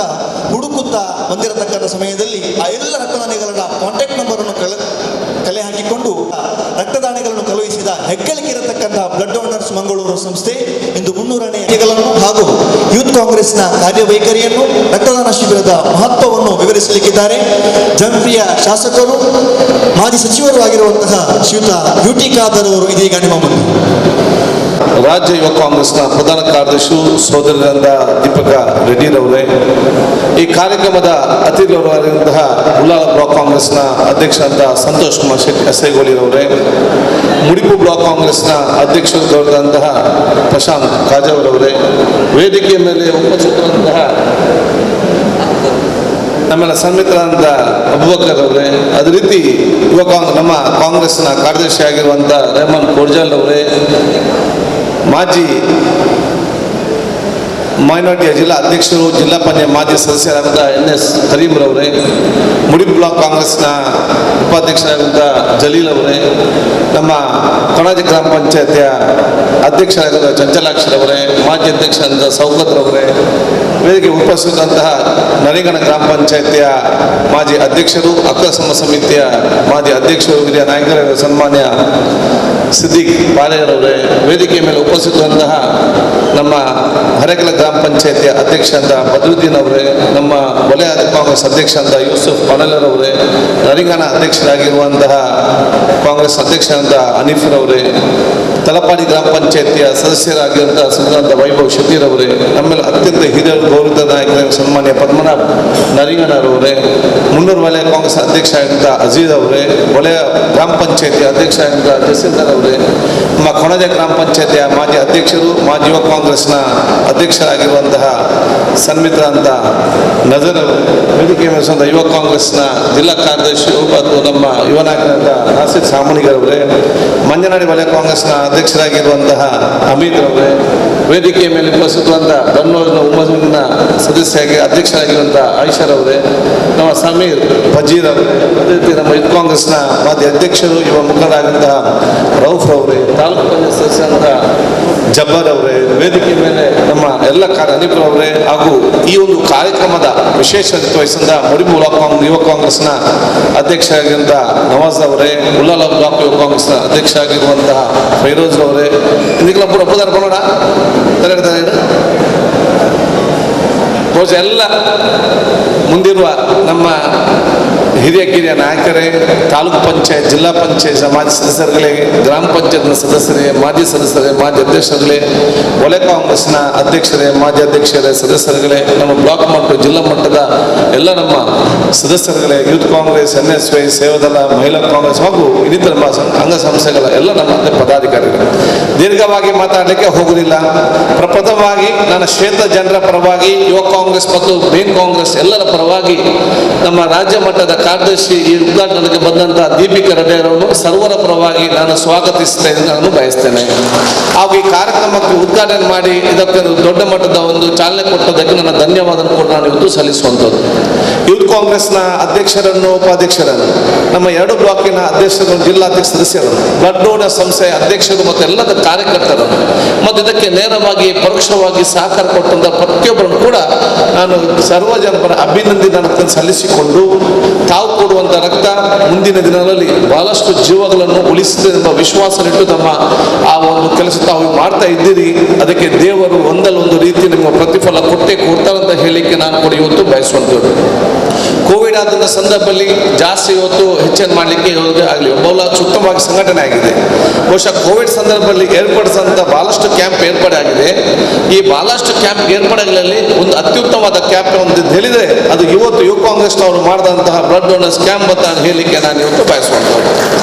ಹುಡುಕುತ್ತಾ ಬಂದಿರತಕ್ಕಂಥ ಸಮಯದಲ್ಲಿ ಆ ಎಲ್ಲ ರಕ್ತದಾನಿಗಳ ಕಾಂಟ್ಯಾಕ್ಟ್ ನಂಬರ್ ಅನ್ನು ಕಲೆ ಹಾಕಿಕೊಂಡು ರಕ್ತದಾನಿಗಳನ್ನು ಕಳುಹಿಸಿದ ಹೆಗ್ಗಳಿಕೆ ಇರತಕ್ಕಂತಹ ಬ್ಲಡ್ ಡೋನರ್ಸ್ ಮಂಗಳೂರು ಸಂಸ್ಥೆ ಇಂದು 300ನೇ ಹಾಗೂ ಯೂತ್ ಕಾಂಗ್ರೆಸ್ನ ಕಾರ್ಯವೈಖರಿಯನ್ನು ರಕ್ತದಾನ ಶಿಬಿರದ ಮಹತ್ವವನ್ನು ವಿವರಿಸಲಿಕ್ಕಿದ್ದಾರೆ. ಜನಪ್ರಿಯ ಶಾಸಕರು ಮಾಜಿ ಸಚಿವರು ಆಗಿರುವಂತಹ ಶ್ರೀಯುತ UT ಖಾದರ್ ಅವರು ಇದೀಗ ನಿಮ್ಮ ಮುಂದೆ. ರಾಜ್ಯ ಯುವ ಕಾಂಗ್ರೆಸ್ನ ಪ್ರಧಾನ ಕಾರ್ಯದರ್ಶಿ ಸೋದರರಾದ ದೀಪಕ ರೆಡ್ಡಿರವರೇ, ಈ ಕಾರ್ಯಕ್ರಮದ ಅತಿಥಿಯವರಾಗಿರುವಂತಹ ಉಳ್ಳಾಲ ಬ್ಲಾಕ್ ಕಾಂಗ್ರೆಸ್ನ ಅಧ್ಯಕ್ಷರಾದ ಸಂತೋಷ್ ಕುಮಾರ್ ಶೆಟ್ಟಿ ಅಸೇಗೋಳಿರವರೇ, ಮುಡಿಪು ಬ್ಲಾಕ್ ಕಾಂಗ್ರೆಸ್ನ ಅಧ್ಯಕ್ಷರಾದಂತಹ ಪ್ರಶಾಂತ್ ಕಾಜಾವರವರೇ, ವೇದಿಕೆಯ ಮೇಲೆ ಉಪಸ್ಥಿತರಾದಂತಹ ನಮ್ಮೆಲ್ಲ ಸನ್ಮಿತರಾದ ಅಬೂಬಕರ್ ಅವರೇ, ಅದೇ ರೀತಿ ನಮ್ಮ ಕಾಂಗ್ರೆಸ್ನ ಕಾರ್ಯದರ್ಶಿ ಆಗಿರುವಂಥ ರೆಹಮಾನ್ ಕೋರ್ಜಾಲ್ ಅವರೇ, ಮಾಜಿ ಮೈನಾರಿಟಿಯ ಜಿಲ್ಲಾ ಅಧ್ಯಕ್ಷರು, ಜಿಲ್ಲಾ ಪಂಚಾಯತ್ ಮಾಜಿ ಸದಸ್ಯರಾದಂಥ NS ಕರೀಮ್ರವರೇ, ಮುಡಿಪು ಬ್ಲಾಕ್ ಕಾಂಗ್ರೆಸ್ನ ಉಪಾಧ್ಯಕ್ಷರಾದಂಥ ಜಲೀಲ್ ಅವರೇ, ನಮ್ಮ ಕೊಣಾಜಿ ಗ್ರಾಮ ಪಂಚಾಯತಿಯ ಅಧ್ಯಕ್ಷರಾದಂಥ ಚಂಚಲಾಕ್ಷರವರೇ, ಮಾಜಿ ಅಧ್ಯಕ್ಷರಾದಂಥ ಸೌಗತ್ರವರೇ, ವೇದಿಕೆ ಉಪಸ್ಥಿತಂತಹ ನರಿಗಣ ಗ್ರಾಮ ಪಂಚಾಯತಿಯ ಮಾಜಿ ಅಧ್ಯಕ್ಷರು, ಅಕ್ಕಸಮ ಸಮಿತಿಯ ಮಾಜಿ ಅಧ್ಯಕ್ಷರು, ಹಿರಿಯ ನಾಯಕರ ಸನ್ಮಾನ್ಯ ಸಿದ್ದಿಕ್ ಪಾಳೆಯರವರೇ, ವೇದಿಕೆಯ ಮೇಲೆ ಉಪಸ್ಥಿತರಂತಹ ನಮ್ಮ ಹರೇಕಲ ಗ್ರಾಮ ಪಂಚಾಯತಿಯ ಅಧ್ಯಕ್ಷ ಅಂತ ಬದ್ರುದ್ದೀನ್ ಅವರೇ, ನಮ್ಮ ವಲಯ ಕಾಂಗ್ರೆಸ್ ಅಧ್ಯಕ್ಷ ಅಂತ ಯೂಸುಫ್ ಪನಲರವರೇ, ನರಿಗಾಣ ಅಧ್ಯಕ್ಷರಾಗಿರುವಂತಹ ಕಾಂಗ್ರೆಸ್ ಅಧ್ಯಕ್ಷ ಅಂತ ಹನೀಫ್ರವರೇ, ತಲಪಾಡಿ ಗ್ರಾಮ ಪಂಚಾಯತಿಯ ಸದಸ್ಯರಾಗಿರುವಂತಹ ಶ್ರೀಮಂತ ವೈಭವ್ ಶೆಟ್ಟಿರವರೇ, ನಮ್ಮೆಲ್ಲ ಅತ್ಯಂತ ಹಿರಿಯ ಗೌರವಿತ ನಾಯಕರ ಸನ್ಮಾನ್ಯ ಪದ್ಮನಾಭ್ ನರಿಗಣರವರೇ, ಮುನ್ನೂರು ವಲಯ ಕಾಂಗ್ರೆಸ್ ಅಧ್ಯಕ್ಷ ಆಗಿದ್ದ ಅಜೀಜ್ ಅವರೇ, ವಲಯ ಗ್ರಾಮ ಪಂಚಾಯತಿ ಅಧ್ಯಕ್ಷ ಆಗಿದ್ದ ಜಸೀಂದರ್ ಅವರೇ, ನಮ್ಮ ಕೊಣಜ ಗ್ರಾಮ ಪಂಚಾಯತಿಯ ಮಾಜಿ ಅಧ್ಯಕ್ಷರು, ಮಾಜಿ ಯುವ ಕಾಂಗ್ರೆಸ್ನ ಅಧ್ಯಕ್ಷರಾಗಿರುವಂತಹ ಸನ್ಮಿತರಾದಂಥ ನಜರ್ ಅವರು, ವೇದಿಕೆ ಮೇಲೆ ಯುವ ಕಾಂಗ್ರೆಸ್ನ ಜಿಲ್ಲಾ ಕಾರ್ಯದರ್ಶಿ ಮತ್ತು ನಮ್ಮ ಯುವ ನಾಯಕರಾದ ನಾಸಿರ್ ಸಾಮಣಿಗರವರೇ, ಮಂಜನಾಡಿ ವಲಯ ಕಾಂಗ್ರೆಸ್ನ ಅಧ್ಯಕ್ಷರಾಗಿರುವಂತಹ ಅಮಿತ್ ಅವರೇ, ವೇದಿಕೆಯ ಮೇಲೆ ಉಪಸ್ಥಿತವಾದ ಬನ್ನೂರಿನ ಉಮ್ಮನ ಸದಸ್ಯರಾಗಿ ಅಧ್ಯಕ್ಷರಾಗಿರುವಂಥ ಐಷರ್ ಅವರೇ, ನಮ್ಮ ಸಮೀರ್ ಫಜೀರ್ ಅವರೇ, ಅದೇ ರೀತಿ ನಮ್ಮ ಯೂತ್ ಕಾಂಗ್ರೆಸ್ನ ಮಾಜಿ ಅಧ್ಯಕ್ಷರು, ಯುವ ಮುಖಂಡರಾಗಿರುವಂತಹ ರೌಫ್ ಅವರೇ, ತಾಲೂಕು ಪಂಚಾಯತ್ ಸದಸ್ಯರಾದ ಜಬ್ಬರ್ ಅವರೇ, ವೇದಿಕೆ ಮೇಲೆ ನಮ್ಮ ಎಲ್ಲ ಹನೀಫ್ರವರೇ, ಹಾಗೂ ಈ ಒಂದು ಕಾರ್ಯಕ್ರಮದ ವಿಶೇಷ ವಹಿಸಿದ ಮುಡಿಪು ಬ್ಲಾಕ್ ಯುವ ಕಾಂಗ್ರೆಸ್ನ ಅಧ್ಯಕ್ಷರಾಗಿರುವಂಥ ನವಾಜ್ ಅವರೇ, ಉಳ್ಳಾಲ ಬ್ಲಾಕ್ ಯುವ ಕಾಂಗ್ರೆಸ್ನ ಅಧ್ಯಕ್ಷರಾಗಿರುವಂತಹ ಫೈರೋಜ್ ಅವರೇ, ಇದಕ್ಕೆಲ್ಲ ಪೂರ ಪುದಾರ ಬರೋಣ ಬಹುಶಃ ಎಲ್ಲ ಮುಂದಿರುವ ನಮ್ಮ ಹಿರಿಯ ಕಿರಿಯ ನಾಯಕರೇ, ತಾಲೂಕು ಪಂಚಾಯತ್, ಜಿಲ್ಲಾ ಪಂಚಾಯತ್ ಮಾಜಿ ಸದಸ್ಯರುಗಳೇ, ಗ್ರಾಮ ಪಂಚಾಯತ್ನ ಸದಸ್ಯರೇ, ಮಾಜಿ ಸದಸ್ಯರೇ, ಮಾಜಿ ಅಧ್ಯಕ್ಷರುಗಳೇ, ವಲಯ ಕಾಂಗ್ರೆಸ್ನ ಅಧ್ಯಕ್ಷರೇ, ಮಾಜಿ ಅಧ್ಯಕ್ಷರೇ, ಸದಸ್ಯರುಗಳೇ, ನಮ್ಮ ಬ್ಲಾಕ್ ಮಟ್ಟ ಜಿಲ್ಲಾ ಮಟ್ಟದ ಎಲ್ಲ ನಮ್ಮ ಸದಸ್ಯರುಗಳೇ, ಯೂತ್ ಕಾಂಗ್ರೆಸ್, NSY, ಸೇವಾದಳ, ಮಹಿಳಾ ಕಾಂಗ್ರೆಸ್ ಹಾಗೂ ಇನ್ನಿತರ ಅಂಗ ಸಂಸ್ಥೆಗಳ ಎಲ್ಲ ನಮ್ಮ ಪದಾಧಿಕಾರಿಗಳು, ದೀರ್ಘವಾಗಿ ಮಾತಾಡಲಿಕ್ಕೆ ಹೋಗುವುದಿಲ್ಲ. ಪ್ರಪ್ರಥಮವಾಗಿ ನನ್ನ ಕ್ಷೇತ್ರ ಜನರ ಪರವಾಗಿ, ಯುವ ಕಾಂಗ್ರೆಸ್ ಮತ್ತು ಮೇನ್ ಕಾಂಗ್ರೆಸ್ ಎಲ್ಲರ ಪರವಾಗಿ ನಮ್ಮ ರಾಜ್ಯ ಮಟ್ಟದ ಕಾರ್ಯದರ್ಶಿ ಈ ಉದ್ಘಾಟನೆಗೆ ಬಂದಂತಹ ದೀಪಿಕಾ ರೆಡ್ಡಿಯವರನ್ನು ಸರ್ವರ ಪರವಾಗಿ ನಾನು ಸ್ವಾಗತಿಸುತ್ತೇನೆ, ನಾನು ಬಯಸ್ತೇನೆ. ಹಾಗೂ ಈ ಕಾರ್ಯಕ್ರಮಕ್ಕೆ ಉದ್ಘಾಟನೆ ಮಾಡಿ ಇದಕ್ಕೆ ದೊಡ್ಡ ಮಟ್ಟದ ಒಂದು ಚಾಲನೆ ಕೊಟ್ಟದಕ್ಕೆ ನನ್ನ ಧನ್ಯವಾದ ಕೂಡ ನಾನು ಇವತ್ತು ಸಲ್ಲಿಸುವಂಥದ್ದು. ಯೂತ್ ಕಾಂಗ್ರೆಸ್ನ ಅಧ್ಯಕ್ಷರನ್ನು, ಉಪಾಧ್ಯಕ್ಷರನ್ನು, ನಮ್ಮ 2 ಬ್ಲಾಕಿನ ಅಧ್ಯಕ್ಷರು, ಜಿಲ್ಲಾಧ್ಯಕ್ಷ ಸದಸ್ಯರನ್ನು, ಬ್ಲಡ್ ಡೋನರ್ ಸಂಸ್ಥೆಯ ಅಧ್ಯಕ್ಷರು ಮತ್ತು ಎಲ್ಲದ ಕಾರ್ಯಕರ್ತರನ್ನು ಮತ್ತು ಇದಕ್ಕೆ ನೇರವಾಗಿ ಪರೋಕ್ಷವಾಗಿ ಸಹಕಾರ ಕೊಟ್ಟಂತಹ ಪ್ರತಿಯೊಬ್ಬರನ್ನು ಕೂಡ ನಾನು ಸರ್ವ ಜನಪರ ಅಭಿನಂದನೆ ಸಲ್ಲಿಸಿಕೊಂಡು, ತಾವು ಕೊಡುವಂಥ ರಕ್ತ ಮುಂದಿನ ದಿನಗಳಲ್ಲಿ ಬಹಳಷ್ಟು ಜೀವಗಳನ್ನು ಉಳಿಸುತ್ತದೆ ಎಂಬ ವಿಶ್ವಾಸವಿಟ್ಟು ತಮ್ಮ ಆ ಒಂದು ಕೆಲಸ ತಾವು ಮಾಡ್ತಾ ಇದ್ದೀರಿ. ಅದಕ್ಕೆ ದೇವರು ಒಂದಲ್ಲ ಒಂದು ರೀತಿ ನಿಮ್ಮ ಪ್ರತಿಫಲ ಕೊಟ್ಟೇ ಕೊಡ್ತಾರಂತ ಹೇಳಿಕೆ ನಾನು ಕೂಡ ಇವತ್ತು ಬಯಸುವಂಥದ್ದು. ಕೋವಿಡ್ ಕೋವಿಡ್ ಆದ ಸಂದರ್ಭದಲ್ಲಿ ಜಾಸ್ತಿ ಇವತ್ತು ಹೆಚ್ಚನ್ನು ಮಾಡಲಿಕ್ಕೆ ಆಗಲಿ ಬಹಳ ಉತ್ತಮವಾಗಿ ಸಂಘಟನೆ ಆಗಿದೆ. ಬಹುಶಃ ಕೋವಿಡ್ ಸಂದರ್ಭದಲ್ಲಿ ಏರ್ಪಡಿಸಿದಂಥ ಬಹಳಷ್ಟು ಕ್ಯಾಂಪ್ ಏರ್ಪಡೆ ಆಗಿದೆ. ಈ ಬಹಳಷ್ಟು ಕ್ಯಾಂಪ್ ಏರ್ಪಡೆಗಳಲ್ಲಿ ಒಂದು ಅತ್ಯುತ್ತಮವಾದ ಕ್ಯಾಂಪ್ ಒಂದು ಹೇಳಿದರೆ ಅದು ಇವತ್ತು ಯುವ ಕಾಂಗ್ರೆಸ್ನವರು ಮಾಡಿದಂತಹ ಬ್ಲಡ್ ಡೋನರ್ಸ್ ಕ್ಯಾಂಪ್ ಅಂತ ಹೇಳಲಿಕ್ಕೆ ನಾನು ಇವತ್ತು ಬಯಸುವಂಥದ್ದು.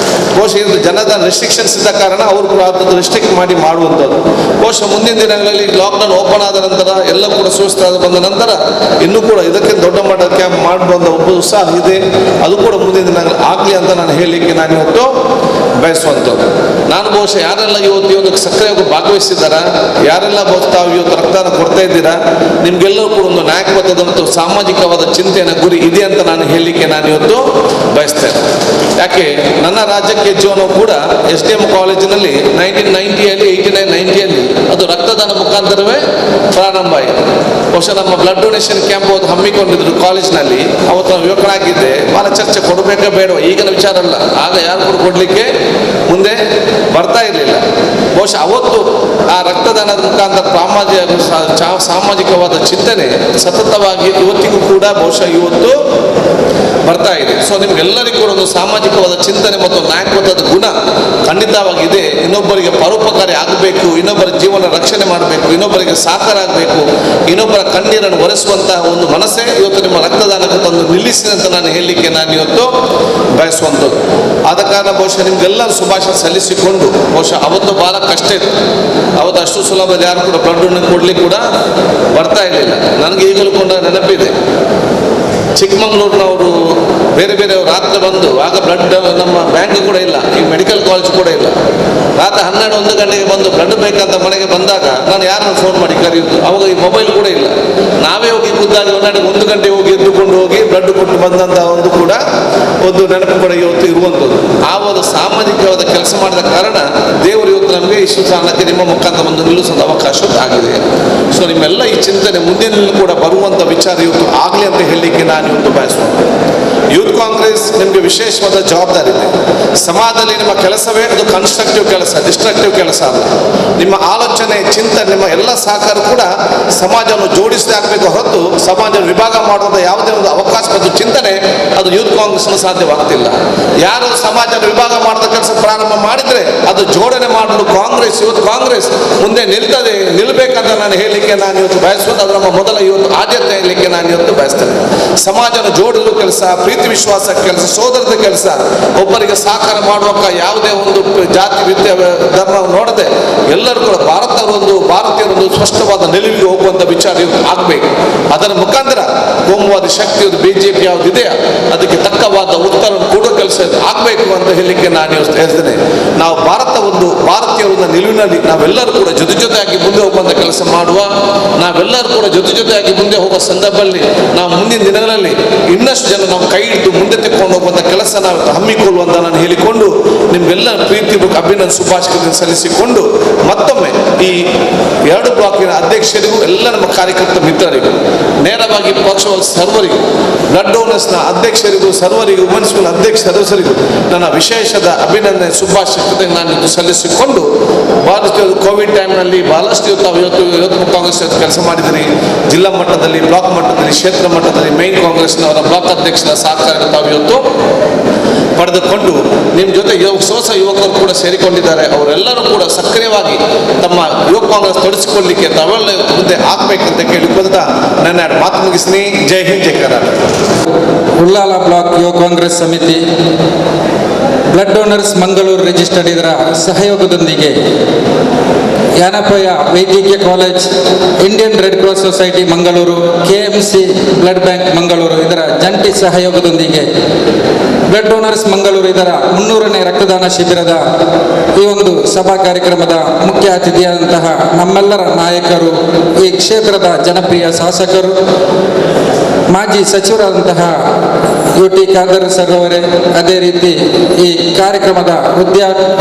ಬಹುಶಃ ಇದು ಜನದ ರೆಸ್ಟ್ರಿಕ್ಷನ್ಸ್ ಇದ್ದ ಕಾರಣ ಅವರು ಕೂಡ ಅದನ್ನು ರೆಸ್ಟ್ರಿಕ್ಟ್ ಮಾಡಿ ಮಾಡುವಂಥದ್ದು. ಬಹುಶಃ ಮುಂದಿನ ದಿನಗಳಲ್ಲಿ ಲಾಕ್ಡೌನ್ ಓಪನ್ ಆದ ನಂತರ ಎಲ್ಲ ಕೂಡ ಸುಸ್ತಾದ ಬಂದ ನಂತರ ಇನ್ನೂ ಕೂಡ ಇದಕ್ಕೆ ದೊಡ್ಡ ಮಟ್ಟದ ಕ್ಯಾಂಪ್ ಮಾಡಬಂದ ಉತ್ಸಾಹ ಇದೆ. ಅದು ಕೂಡ ಮುಂದಿನ ದಿನಗಳಲ್ಲಿ ಆಗಲಿ ಅಂತ ನಾನು ಹೇಳಲಿಕ್ಕೆ ನಾನು ಇವತ್ತು ಬಯಸುವಂಥದ್ದು. ನಾನು ಬಹುಶಃ ಯಾರೆಲ್ಲ ಇವತ್ತು ಈ ಒಂದು ಸಕ್ರಿಯವಾಗಿ ಭಾಗವಹಿಸಿದ್ದಾರಾ, ಯಾರೆಲ್ಲ ತಾವು ಇವತ್ತು ರಕ್ತದಾನ ಕೊಡ್ತಾ ಇದ್ದೀರಾ, ನಿಮ್ಗೆಲ್ಲರೂ ಕೂಡ ಒಂದು ನ್ಯಾಯಬದ್ಧದ ಮತ್ತು ಸಾಮಾಜಿಕವಾದ ಚಿಂತನೆಯ ಗುರಿ ಇದೆ ಅಂತ ನಾನು ಹೇಳಲಿಕ್ಕೆ ನಾನು ಇವತ್ತು ಬಯಸ್ತೇನೆ. ಯಾಕೆ ನನ್ನ ರಾಜ್ಯಕ್ಕೆ ಜೀವನ ಕೂಡ SDM ಕಾಲೇಜಿನಲ್ಲಿ 1990ಯಲ್ಲಿ 89-90ಯಲ್ಲಿ ಅದು ರಕ್ತದಾನ ಮುಖಾಂತರವೇ ಪ್ರಾರಂಭ ಆಯಿತು. ಬಹುಶಃ ನಮ್ಮ ಬ್ಲಡ್ ಡೊನೇಷನ್ ಕ್ಯಾಂಪ್ ಅದು ಹಮ್ಮಿಕೊಂಡಿದ್ರು ಕಾಲೇಜಿನಲ್ಲಿ. ಅವತ್ತು ನಾವು ಯುವಕರಾಗಿದ್ದೆ, ಭಾಳ ಚರ್ಚೆ ಕೊಡಬೇಕಾ ಬೇಡವಾ ಈಗಿನ ವಿಚಾರ ಅಲ್ಲ. ಆಗ ಯಾರು ಕೂಡ ಕೊಡಲಿಕ್ಕೆ ಮುಂದೆ ಬರ್ತಾ ಇರಲಿಲ್ಲ. ಬಹುಶಃ ಅವತ್ತು ಆ ರಕ್ತದಾನದ ಮುಖಾಂತರ ಸಾಮಾಜಿಕವಾದ ಚಿಂತನೆ ಸತತವಾಗಿ ಇವತ್ತಿಗೂ ಕೂಡ ಬಹುಶಃ ಇವತ್ತು ಬರ್ತಾ ಇದೆ. ಸೊ ನಿಮ್ಗೆಲ್ಲರಿಗೂ ಕೂಡ ಒಂದು ಸಾಮಾಜಿಕವಾದ ಚಿಂತನೆ ಮತ್ತು ನ್ಯಾಯಬದ್ಧದ ಗುಣ ಖಂಡಿತವಾಗಿದೆ. ಇನ್ನೊಬ್ಬರಿಗೆ ಪರೋಪಕಾರಿ ಆಗಬೇಕು, ಇನ್ನೊಬ್ಬರ ಜೀವನ ರಕ್ಷಣೆ ಮಾಡಬೇಕು, ಇನ್ನೊಬ್ಬರಿಗೆ ಸಾಕಾರ ಆಗಬೇಕು, ಇನ್ನೊಬ್ಬರ ಕಣ್ಣೀರನ್ನು ಒರೆಸುವಂತಹ ಒಂದು ಮನಸ್ಸೇ ಇವತ್ತು ನಿಮ್ಮ ರಕ್ತದಾನಕ್ಕೆ ತಂದು ನಿಲ್ಲಿಸಿದೆ ಅಂತ ನಾನು ಹೇಳಲಿಕ್ಕೆ ನಾನು ಇವತ್ತು ಬಯಸುವಂಥದ್ದು. ಆದ ಕಾರಣ ಬಹುಶಃ ನಿಮ್ಗೆಲ್ಲ ಶುಭಾಶಯ ಸಲ್ಲಿಸಿಕೊಂಡು ಬಹುಶಃ ಅವತ್ತು ಭಾಳ ಕಷ್ಟ ಇತ್ತು. ಅವತ್ತು ಅಷ್ಟು ಸುಲಭದಲ್ಲಿ ಯಾರು ಕೂಡ ಬ್ಲಡ್ ಡೊನೇಟ್ ಕೊಡ್ಲಿಕ್ಕೆ ಕೂಡ ಬರ್ತಾ ಇರಲಿಲ್ಲ. ನನಗೆ ಈಗಲೂ ಕೂಡ ನೆನಪಿದೆ, ಚಿಕ್ಕಮಂಗ್ಳೂರಿನವರು ಬೇರೆ ರಾತ್ರಿ ಬಂದು, ಆಗ ಬ್ಲಡ್ ನಮ್ಮ ಬ್ಯಾಂಕ್ ಕೂಡ ಇಲ್ಲ, ಈ ಮೆಡಿಕಲ್ ಕಾಲೇಜ್ ಕೂಡ ಇಲ್ಲ. ರಾತ್ರಿ 12-1 ಗಂಟೆಗೆ ಬಂದು ಬ್ಲಡ್ ಬೇಕಂತ ಮನೆಗೆ ಬಂದಾಗ ನಾನು ಯಾರನ್ನು ಫೋನ್ ಮಾಡಿ ಕರೆಯುವುದು. ಅವಾಗ ಈ ಮೊಬೈಲ್ ಕೂಡ ಇಲ್ಲ. ನಾವೇ ಹೋಗಿ ಖುದ್ದಾಗಿ 1 ಗಂಟೆ ಹೋಗಿ ಎದ್ದುಕೊಂಡು ಹೋಗಿ ಬ್ಲಡ್ ಕೊಟ್ಟು ಬಂದಂಥ ಒಂದು ಕೂಡ ಒಂದು ನೆನಪು ಕೂಡ ಇವತ್ತು ಇರುವಂಥದ್ದು. ಆ ಒಂದು ಸಾಮಾಜಿಕವಾದ ಕೆಲಸ ಮಾಡಿದ ಕಾರಣ ದೇವರು ಇವತ್ತು ನಮಗೆ ಇಷ್ಟು ಸ್ಥಾನಕ್ಕೆ ನಿಮ್ಮ ಮುಖಾಂತರ ಒಂದು ನಿಲ್ಲಿಸೋದು ಅವಕಾಶ ಆಗಿದೆ. ಸೊ ನಿಮ್ಮೆಲ್ಲ ಈ ಚಿಂತನೆ ಮುಂದಿನಲ್ಲಿ ಕೂಡ ಬರುವಂಥ ವಿಚಾರ ಇವತ್ತು ಆಗಲಿ ಅಂತ ಹೇಳಲಿಕ್ಕೆ ನಾನು ಇವತ್ತು ಬಯಸುವಂಥ. ಯೂತ್ ಕಾಂಗ್ರೆಸ್ ನಿಮಗೆ ವಿಶೇಷವಾದ ಜವಾಬ್ದಾರಿ ಇದೆ. ಸಮಾಜದಲ್ಲಿ ನಿಮ್ಮ ಕೆಲಸವೇ ಅದು ಕನ್ಸ್ಟ್ರಕ್ಟಿವ್ ಕೆಲಸ, ಡಿಸ್ಟ್ರಕ್ಟಿವ್ ಕೆಲಸ ಅಲ್ಲ. ನಿಮ್ಮ ಆಲೋಚನೆ, ಚಿಂತನೆ, ನಿಮ್ಮ ಎಲ್ಲ ಸಹಕಾರ ಕೂಡ ಸಮಾಜವನ್ನು ಜೋಡಿಸದೇ ಆಗಬೇಕು ಹೊರತು ಸಮಾಜ ವಿಭಾಗ ಮಾಡುವಂಥ ಯಾವುದೇ ಒಂದು ಅವಕಾಶ ಮತ್ತು ಚಿಂತನೆ ಅದು ಯೂತ್ ಕಾಂಗ್ರೆಸ್ನ ಸಾಧ್ಯವಾಗ್ತಿಲ್ಲ. ಯಾರು ಸಮಾಜ ವಿಭಾಗ ಮಾಡಿದ ಕೆಲಸ ಪ್ರಾರಂಭ ಮಾಡಿದರೆ ಅದು ಜೋಡಣೆ ಮಾಡಲು ಯೂತ್ ಕಾಂಗ್ರೆಸ್ ಮುಂದೆ ನಿಲ್ಲಬೇಕಂತ ನಾನು ಹೇಳಲಿಕ್ಕೆ ನಾನು ಇವತ್ತು ಬಯಸುವುದು. ಅದು ನಮ್ಮ ಮೊದಲ ಇವತ್ತು ಆದ್ಯತೆ ಹೇಳಲಿಕ್ಕೆ ನಾನು ಇವತ್ತು ಬಯಸ್ತೇನೆ. ಸಮಾಜನ ಜೋಡಿಸುವ ಕೆಲಸ, ಪ್ರೀತಿ ವಿಶ್ವಾಸ ಕೆಲಸ, ಸೋದರದ ಕೆಲಸ, ಒಬ್ಬರಿಗೆ ಸಹಕಾರ ಮಾಡುವಾಗ ಯಾವುದೇ ಒಂದು ಜಾತಿ ವಿದ್ಯೆ ಧರ್ಮ ನೋಡದೆ ಎಲ್ಲರೂ ಕೂಡ ಭಾರತೀಯರೊಂದು ಸ್ಪಷ್ಟವಾದ ನಿಲುವಿಗೆ ಹೋಗುವಂಥ ವಿಚಾರ ಇವತ್ತು ಆಗಬೇಕು. ಅದರ ಮುಖಾಂತರ ಕೋಮುವಾದ ಶಕ್ತಿ BJP ಯಾವುದಿದೆಯಾ ಅದಕ್ಕೆ ತಕ್ಕವಾದ ಉತ್ತರ ಕೊಡುವ ಕೆಲಸ ಆಗಬೇಕು ಅಂತ ಹೇಳಲಿಕ್ಕೆ ನಾನು ಹೇಳ್ತೇನೆ. ನಾವು ಭಾರತೀಯರ ನಿಲುವಿನಲ್ಲಿ ನಾವೆಲ್ಲರೂ ಕೂಡ ಜೊತೆಯಾಗಿ ಮುಂದೆ ಹೋಗುವಂಥ ಕೆಲಸ ಮಾಡುವ, ನಾವೆಲ್ಲರೂ ಕೂಡ ಜೊತೆಯಾಗಿ ಮುಂದೆ ಹೋಗುವ ಸಂದರ್ಭದಲ್ಲಿ ನಾವು ಮುಂದಿನ ದಿನಗಳಲ್ಲಿ ಇನ್ನಷ್ಟು ಜನ ನಾವು ಕೈ ಹಿಡಿದು ಮುಂದೆ ತೆಕ್ಕೊಂಡು ಹೋಗುವಂಥ ಕೆಲಸ ನಾವು ಹಮ್ಮಿಕೊಳ್ಳುವಂತ ನಾನು ಹೇಳಿಕೊಂಡು ನಿಮ್ಗೆಲ್ಲ ಪ್ರೀತಿ ಅಭಿನಂದನೆ ಶುಭಾಶಯಗಳನ್ನು ಸಲ್ಲಿಸಿಕೊಂಡು ಮತ್ತೊಮ್ಮೆ ಈ 2 ಬ್ಲಾಕಿನ ಅಧ್ಯಕ್ಷರಿಗೂ ಎಲ್ಲ ನಮ್ಮ ಕಾರ್ಯಕರ್ತ ಮಿತ್ರರಿಗೂ ನೇರವಾಗಿ ಪಕ್ಷದ ಸರ್ವರಿಗೂ ಬ್ಲಡ್ ಡೋನರ್ಸ್ನ ಅಧ್ಯಕ್ಷರಿಗೂ ಸರ್ವರಿಗೂ ವುಮೆನ್ಸ್ ಅಧ್ಯಕ್ಷ ಸದಸ್ಯರಿಗೂ ನನ್ನ ವಿಶೇಷದ ಅಭಿನಂದನೆ ಶುಭಾಶಯ ನಾನು ಸಲ್ಲಿಸಿಕೊಂಡು ಭಾರತೀಯ ಕೋವಿಡ್ ಟೈಮ್ನಲ್ಲಿ ಬಹಳಷ್ಟು ಇವತ್ತು ಕಾಂಗ್ರೆಸ್ ಕೆಲಸ ಮಾಡಿದಿರಿ. ಜಿಲ್ಲಾ ಮಟ್ಟದಲ್ಲಿ, ಬ್ಲಾಕ್ ಮಟ್ಟದಲ್ಲಿ, ಕ್ಷೇತ್ರ ಮಟ್ಟದಲ್ಲಿ ಮೈನ್ ಕಾಂಗ್ರೆಸ್ನವರ ಬ್ಲಾಕ್ ಅಧ್ಯಕ್ಷರ ಸಹಕಾರ ತಾವು ಇವತ್ತು ಪಡೆದುಕೊಂಡು ನಿಮ್ಮ ಜೊತೆ ಹೊಸ ಯುವಕರು ಕೂಡ ಸೇರಿಕೊಂಡಿದ್ದಾರೆ. ಅವರೆಲ್ಲರೂ ಕೂಡ ಸಕ್ರಿಯವಾಗಿ ತಮ್ಮ ಯುವ ಕಾಂಗ್ರೆಸ್ ತೊಡಗಿಸಿಕೊಳ್ಳಲಿಕ್ಕೆ ತಾವೆಲ್ಲ ಮುಂದೆ ಆಗಬೇಕಂತ ಕೇಳಿಕೊಂಡ ನನ್ನ ಮಾತು ಮುಗಿಸ್ತೀನಿ. ಜೈ ಹಿಂದ್, ಜೈ ಕರ್ನಾಟಕ. ಉಳ್ಳಾಲ ಬ್ಲಾಕ್ ಯುವ ಕಾಂಗ್ರೆಸ್ ಸಮಿತಿ ಬ್ಲಡ್ ಡೋನರ್ಸ್ ಮಂಗಳೂರು ರಿಜಿಸ್ಟರ್ಡ್ ಇದರ ಸಹಯೋಗದೊಂದಿಗೆ ಯಾನಪಯ್ಯ ವೈದ್ಯಕೀಯ college, Indian red cross society Mangaluru, KMC blood bank Mangaluru ಇದರ ಜಂಟಿ ಸಹಯೋಗದೊಂದಿಗೆ ಬ್ಲಡ್ ಡೋನರ್ಸ್ ಮಂಗಳೂರು ಇದರ 300ನೇ ರಕ್ತದಾನ ಶಿಬಿರದ ಈ ಒಂದು ಸಭಾ ಕಾರ್ಯಕ್ರಮದ ಮುಖ್ಯ ಅತಿಥಿಯಾದಂತಹ ನಮ್ಮೆಲ್ಲರ ನಾಯಕರು, ಈ ಕ್ಷೇತ್ರದ ಜನಪ್ರಿಯ ಶಾಸಕರು, ಮಾಜಿ ಸಚಿವರಾದಂತಹ UT ಖಾದರ್ ಸರ್ ಅವರೇ, ಅದೇ ರೀತಿ ಈ ಕಾರ್ಯಕ್ರಮದ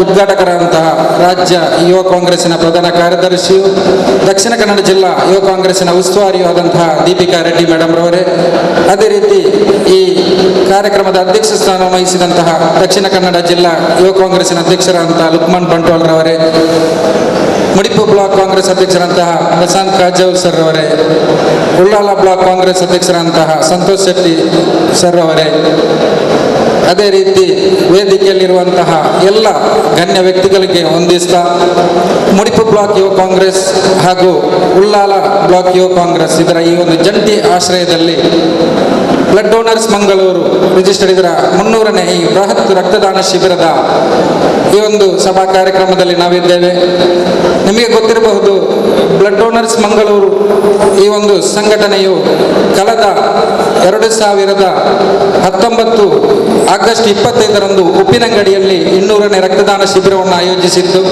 ಉದ್ಘಾಟಕರಾದಂತಹ ರಾಜ್ಯ ಯುವ ಕಾಂಗ್ರೆಸ್ಸಿನ ಪ್ರಧಾನ ಕಾರ್ಯದರ್ಶಿಯು, ದಕ್ಷಿಣ ಕನ್ನಡ ಜಿಲ್ಲಾ ಯುವ ಕಾಂಗ್ರೆಸ್ಸಿನ ಉಸ್ತುವಾರಿಯೂ ಆದಂತಹ ದೀಪಿಕಾ ರೆಡ್ಡಿ ಮೇಡಮ್ ರವರೇ, ಅದೇ ರೀತಿ ಈ ಕಾರ್ಯಕ್ರಮದ ಅಧ್ಯಕ್ಷ ಸ್ಥಾನ ವಹಿಸಿದಂತಹ ದಕ್ಷಿಣ ಕನ್ನಡ ಜಿಲ್ಲಾ ಯುವ ಕಾಂಗ್ರೆಸ್ಸಿನ ಅಧ್ಯಕ್ಷರಾದಂತಹ ಲುಕ್ಮಾನ್ ಬಂಟ್ವಾಲ್ ರವರೇ, ಮುಡಿಪು ಬ್ಲಾಕ್ ಕಾಂಗ್ರೆಸ್ ಅಧ್ಯಕ್ಷರಂತಹ ಪ್ರಶಾಂತ್ ಕಾಜಾವ್ ಸರ್ ಅವರೇ, ಉಳ್ಳಾಲ ಬ್ಲಾಕ್ ಕಾಂಗ್ರೆಸ್ ಅಧ್ಯಕ್ಷರಂತಹ ಸಂತೋಷ್ ಶೆಟ್ಟಿ ಸರ್ ಅವರೇ, ಅದೇ ರೀತಿ ವೇದಿಕೆಯಲ್ಲಿರುವಂತಹ ಎಲ್ಲ ಗಣ್ಯ ವ್ಯಕ್ತಿಗಳಿಗೆ ವಂದಿಸ್ತಾ, ಮುಡಿಪು ಬ್ಲಾಕ್ ಯುವ ಕಾಂಗ್ರೆಸ್ ಹಾಗೂ ಉಳ್ಳಾಲ ಬ್ಲಾಕ್ ಯುವ ಕಾಂಗ್ರೆಸ್ ಇದರ ಈ ಒಂದು ಜಂಟಿ ಆಶ್ರಯದಲ್ಲಿ ಬ್ಲಡ್ ಡೋನರ್ಸ್ ಮಂಗಳೂರು ರಿಜಿಸ್ಟರ್ ಇದರ 300ನೇ ಈ ಬೃಹತ್ ರಕ್ತದಾನ ಶಿಬಿರದ ಈ ಒಂದು ಸಭಾ ಕಾರ್ಯಕ್ರಮದಲ್ಲಿ ನಾವಿದ್ದೇವೆ. ನಿಮಗೆ ಗೊತ್ತಿರಬಹುದು, ಬ್ಲಡ್ ಡೋನರ್ಸ್ ಮಂಗಳೂರು ಈ ಒಂದು ಸಂಘಟನೆಯು ಕಳೆದ 2019 ಆಗಸ್ಟ್ 25ರಂದು ಉಪ್ಪಿನಂಗಡಿಯಲ್ಲಿ 200ನೇ ರಕ್ತದಾನ ಶಿಬಿರವನ್ನು ಆಯೋಜಿಸಿದ್ದು,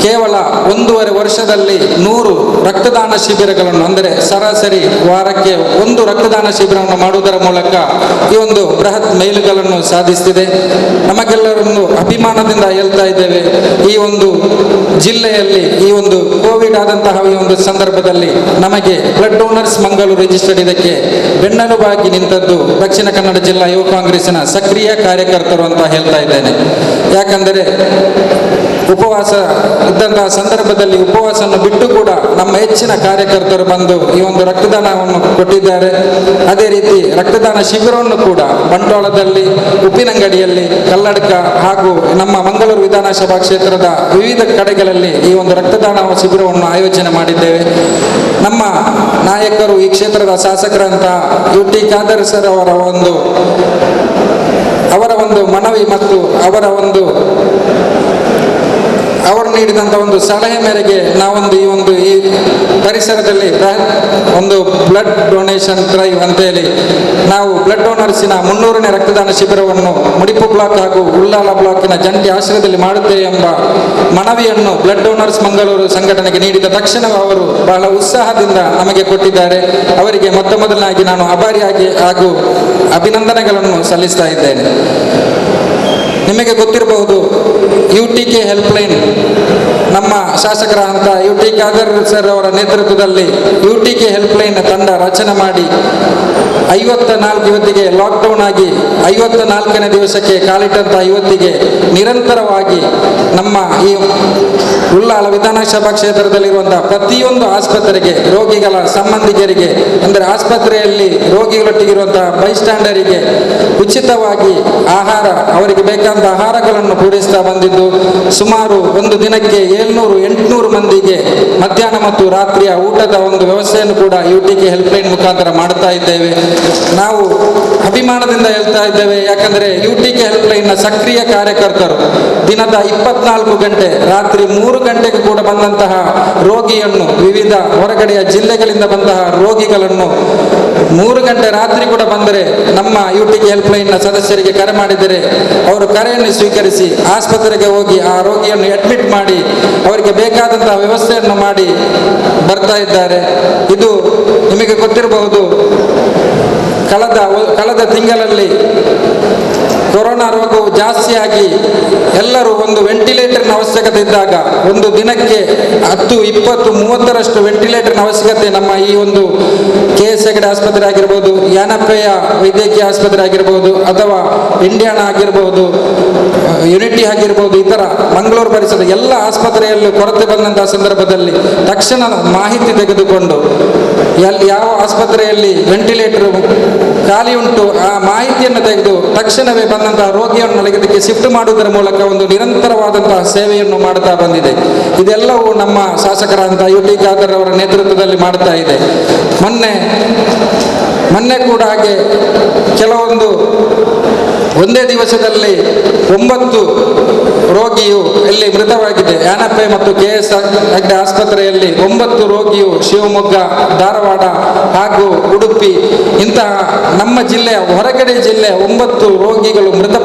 ಕೇವಲ 1.5 ವರ್ಷದಲ್ಲಿ 100 ರಕ್ತದಾನ ಶಿಬಿರಗಳನ್ನು, ಅಂದರೆ ಸರಾಸರಿ ವಾರಕ್ಕೆ 1 ರಕ್ತದಾನ ಶಿಬಿರವನ್ನು ಮಾಡುವುದರ ಮೂಲಕ ಈ ಒಂದು ಬೃಹತ್ ಮೈಲುಗಲ್ಲನ್ನು ಸಾಧಿಸುತ್ತಿದೆ. ನಮಗೆಲ್ಲರನ್ನು ಅಭಿಮಾನದಿಂದ ಹೇಳ್ತಾ ಇದ್ದೇವೆ, ಈ ಒಂದು ಜಿಲ್ಲೆಯಲ್ಲಿ ಈ ಒಂದು ಕೋವಿಡ್ ಆದಂತಹ ಈ ಒಂದು ಸಂದರ್ಭದಲ್ಲಿ ನಮಗೆ ಬ್ಲಡ್ ಡೋನರ್ಸ್ ಮಂಗಳೂರು ರಿಜಿಸ್ಟರ್ಡ್ ಇದಕ್ಕೆ ಬೆನ್ನೆಲುಬಾಗಿ ನಿಂತದ್ದು ದಕ್ಷಿಣ ಕನ್ನಡ ಜಿಲ್ಲಾ ಯುವ ಕಾಂಗ್ರೆಸ್ಸಿನ ಸಕ್ರಿಯ ಕಾರ್ಯಕರ್ತರು ಅಂತ ಹೇಳ್ತಾ ಇದ್ದೇನೆ. ಯಾಕಂದರೆ ಉಪವಾಸ ಇದ್ದಂತಹ ಸಂದರ್ಭದಲ್ಲಿ ಉಪವಾಸವನ್ನು ಬಿಟ್ಟು ಕೂಡ ನಮ್ಮ ಹೆಚ್ಚಿನ ಕಾರ್ಯಕರ್ತರು ಬಂದು ಈ ಒಂದು ರಕ್ತದಾನವನ್ನು ಕೊಟ್ಟಿದ್ದಾರೆ. ಅದೇ ರೀತಿ ರಕ್ತದಾನ ಶಿಬಿರವನ್ನು ಕೂಡ ಬಂಟ್ವಾಳದಲ್ಲಿ, ಉಪ್ಪಿನಂಗಡಿಯಲ್ಲಿ, ಕಲ್ಲಡ್ಕ ಹಾಗೂ ನಮ್ಮ ಮಂಗಳೂರು ವಿಧಾನಸಭಾ ಕ್ಷೇತ್ರದ ವಿವಿಧ ಕಡೆಗಳಲ್ಲಿ ಈ ಒಂದು ರಕ್ತದಾನ ಶಿಬಿರವನ್ನು ಆಯೋಜನೆ ಮಾಡಿದ್ದೇವೆ. ನಮ್ಮ ನಾಯಕರು, ಈ ಕ್ಷೇತ್ರದ ಶಾಸಕರಂತಹ UT ಖಾದರ್ ಸರ್ ಅವರ ಒಂದು ಮನವಿ ಮತ್ತು ಅವರು ನೀಡಿದಂಥ ಒಂದು ಸಲಹೆ ಮೇರೆಗೆ ನಾವೊಂದು ಈ ಪರಿಸರದಲ್ಲಿ ಒಂದು ಬ್ಲಡ್ ಡೊನೇಷನ್ ಡ್ರೈವ್ ಅಂತೇಳಿ ನಾವು ಬ್ಲಡ್ ಡೋನರ್ಸಿನ 300ನೇ ರಕ್ತದಾನ ಶಿಬಿರವನ್ನು ಮುಡಿಪು ಬ್ಲಾಕ್ ಹಾಗೂ ಉಳ್ಳಾಲ ಬ್ಲಾಕಿನ ಜಂಟಿ ಆಶ್ರಯದಲ್ಲಿ ಮಾಡುತ್ತೇವೆ ಎಂಬ ಮನವಿಯನ್ನು ಬ್ಲಡ್ ಡೋನರ್ಸ್ ಮಂಗಳೂರು ಸಂಘಟನೆಗೆ ನೀಡಿದ ತಕ್ಷಣವೇ ಅವರು ಬಹಳ ಉತ್ಸಾಹದಿಂದ ನಮಗೆ ಕೊಟ್ಟಿದ್ದಾರೆ. ಅವರಿಗೆ ಮೊದಲನಾಗಿ ನಾನು ಆಭಾರಿಯಾಗಿ ಹಾಗೂ ಅಭಿನಂದನೆಗಳನ್ನು ಸಲ್ಲಿಸ್ತಾ ಇದ್ದೇನೆ. ನಿಮಗೆ ಗೊತ್ತಿರಬಹುದು, UTK ಹೆಲ್ಪ್ಲೈನ್ ನಮ್ಮ ಶಾಸಕರಾದಂಥ UT ಖಾದರ್ ಸರ್ ಅವರ ನೇತೃತ್ವದಲ್ಲಿ UTK ಹೆಲ್ಪ್ಲೈನ್ ತಂಡ ರಚನೆ ಮಾಡಿ 54 ಇವತ್ತಿಗೆ ಲಾಕ್ಡೌನ್ ಆಗಿ 54ನೇ ದಿವಸಕ್ಕೆ ಕಾಲಿಟ್ಟಂತಹ ಇವತ್ತಿಗೆ ನಿರಂತರವಾಗಿ ನಮ್ಮ ಈ ಉಳ್ಳಾಲ ವಿಧಾನಸಭಾ ಕ್ಷೇತ್ರದಲ್ಲಿರುವಂತಹ ಪ್ರತಿಯೊಂದು ಆಸ್ಪತ್ರೆಗೆ, ರೋಗಿಗಳ ಸಂಬಂಧಿಕರಿಗೆ, ಅಂದರೆ ಆಸ್ಪತ್ರೆಯಲ್ಲಿ ರೋಗಿಗಳೊಟ್ಟಿಗಿರುವಂತಹ ಬೈಸ್ಟ್ಯಾಂಡರಿಗೆ ಉಚಿತವಾಗಿ ಆಹಾರ, ಅವರಿಗೆ ಬೇಕಾದ ಆಹಾರಗಳನ್ನು ಪೂರೈಸ್ತಾ ಬಂದಿದ್ದು, ಸುಮಾರು ಒಂದು ದಿನಕ್ಕೆ 700-800 ಮಂದಿಗೆ ಮಧ್ಯಾಹ್ನ ಮತ್ತು ರಾತ್ರಿಯ ಊಟದ ಒಂದು ವ್ಯವಸ್ಥೆಯನ್ನು ಕೂಡ UTK ಹೆಲ್ಪ್ಲೈನ್ ಮುಖಾಂತರ ಮಾಡ್ತಾ ಇದ್ದೇವೆ. ನಾವು ಅಭಿಮಾನದಿಂದ ಹೇಳ್ತಾ ಇದ್ದೇವೆ, ಯಾಕಂದರೆ UTK ಹೆಲ್ಪ್ಲೈನ್ನ ಸಕ್ರಿಯ ಕಾರ್ಯಕರ್ತರು ದಿನದ 24 ಗಂಟೆ, ರಾತ್ರಿ 3 ಗಂಟೆಗೆ ಕೂಡ ಬಂದಂತಹ ರೋಗಿಯನ್ನು, ವಿವಿಧ ಹೊರಗಡೆಯ ಜಿಲ್ಲೆಗಳಿಂದ ಬಂತಹ ರೋಗಿಗಳನ್ನು 3 ಗಂಟೆ ರಾತ್ರಿ ಕೂಡ ಬಂದರೆ ನಮ್ಮ UTK ಹೆಲ್ಪ್ಲೈನ್ನ ಸದಸ್ಯರಿಗೆ ಕರೆ ಮಾಡಿದರೆ ಅವರು ಕರೆಯನ್ನು ಸ್ವೀಕರಿಸಿ ಆಸ್ಪತ್ರೆಗೆ ಹೋಗಿ ಆ ರೋಗಿಯನ್ನು ಅಡ್ಮಿಟ್ ಮಾಡಿ ಅವರಿಗೆ ಬೇಕಾದಂತಹ ವ್ಯವಸ್ಥೆಯನ್ನು ಮಾಡಿ ಬರ್ತಾ ಇದ್ದಾರೆ. ಇದು ನಿಮಗೆ ಗೊತ್ತಿರಬಹುದು, ಕಳೆದ ತಿಂಗಳಲ್ಲಿ ಕೊರೋನಾ ರೋಗವು ಜಾಸ್ತಿಯಾಗಿ ಎಲ್ಲರೂ ಒಂದು ವೆಂಟಿಲೇಟರ್ನ ಅವಶ್ಯಕತೆ ಇದ್ದಾಗ ಒಂದು ದಿನಕ್ಕೆ 10, 20, 30ರಷ್ಟು ವೆಂಟಿಲೇಟರ್ನ ಅವಶ್ಯಕತೆ ನಮ್ಮ ಈ ಒಂದು KS ಹೆಗಡೆ ಆಸ್ಪತ್ರೆ ಆಗಿರ್ಬೋದು, ಯಾನಪ್ಪಯ್ಯ ವೈದ್ಯಕೀಯ ಆಸ್ಪತ್ರೆ ಆಗಿರ್ಬೋದು, ಅಥವಾ ಇಂಡಿಯಾನ ಆಗಿರ್ಬೋದು, ಯುನಿಟಿ ಆಗಿರ್ಬೋದು, ಇತರ ಮಂಗಳೂರು ಪರಿಸರದ ಎಲ್ಲ ಆಸ್ಪತ್ರೆಯಲ್ಲೂ ಕೊರತೆ ಬಂದಂತಹ ಸಂದರ್ಭದಲ್ಲಿ ತಕ್ಷಣ ಮಾಹಿತಿ ತೆಗೆದುಕೊಂಡು ಯಾವ ಆಸ್ಪತ್ರೆಯಲ್ಲಿ ವೆಂಟಿಲೇಟರ್ ಖಾಲಿ ಉಂಟು ಆ ಮಾಹಿತಿಯನ್ನು ತೆಗೆದು ತಕ್ಷಣವೇ ಬಂದಂತಹ ರೋಗಿಯನ್ನು ಇದಕ್ಕೆ ಶಿಫ್ಟ್ ಮಾಡುವುದರ ಮೂಲಕ ಒಂದು ನಿರಂತರವಾದಂತಹ ಸೇವೆಯನ್ನು ಮಾಡುತ್ತಾ ಬಂದಿದೆ. ಇದೆಲ್ಲವೂ ನಮ್ಮ ಶಾಸಕರಾದಂತಹ UT ಖಾದರ್ ಅವರ ನೇತೃತ್ವದಲ್ಲಿ ಮಾಡ್ತಾ ಇದೆ. ಮೊನ್ನೆ ಕೂಡ ಹಾಗೆ ಕೆಲವೊಂದು ಒಂದೇ ದಿವಸದಲ್ಲಿ 9 ರೋಗಿಯು ಇಲ್ಲಿ ಮೃತವಾಗಿದೆ. ಯಾನಪ್ಪೆ ಮತ್ತು KS ಹೆಗ್ಡೆ ಆಸ್ಪತ್ರೆಯಲ್ಲಿ 9 ರೋಗಿಯು ಶಿವಮೊಗ್ಗ, ಧಾರವಾಡ ಹಾಗೂ ಉಡುಪಿ ಇಂತಹ ನಮ್ಮ ಜಿಲ್ಲೆಯ ಹೊರಗಡೆ ಜಿಲ್ಲೆ 9 ರೋಗಿಗಳು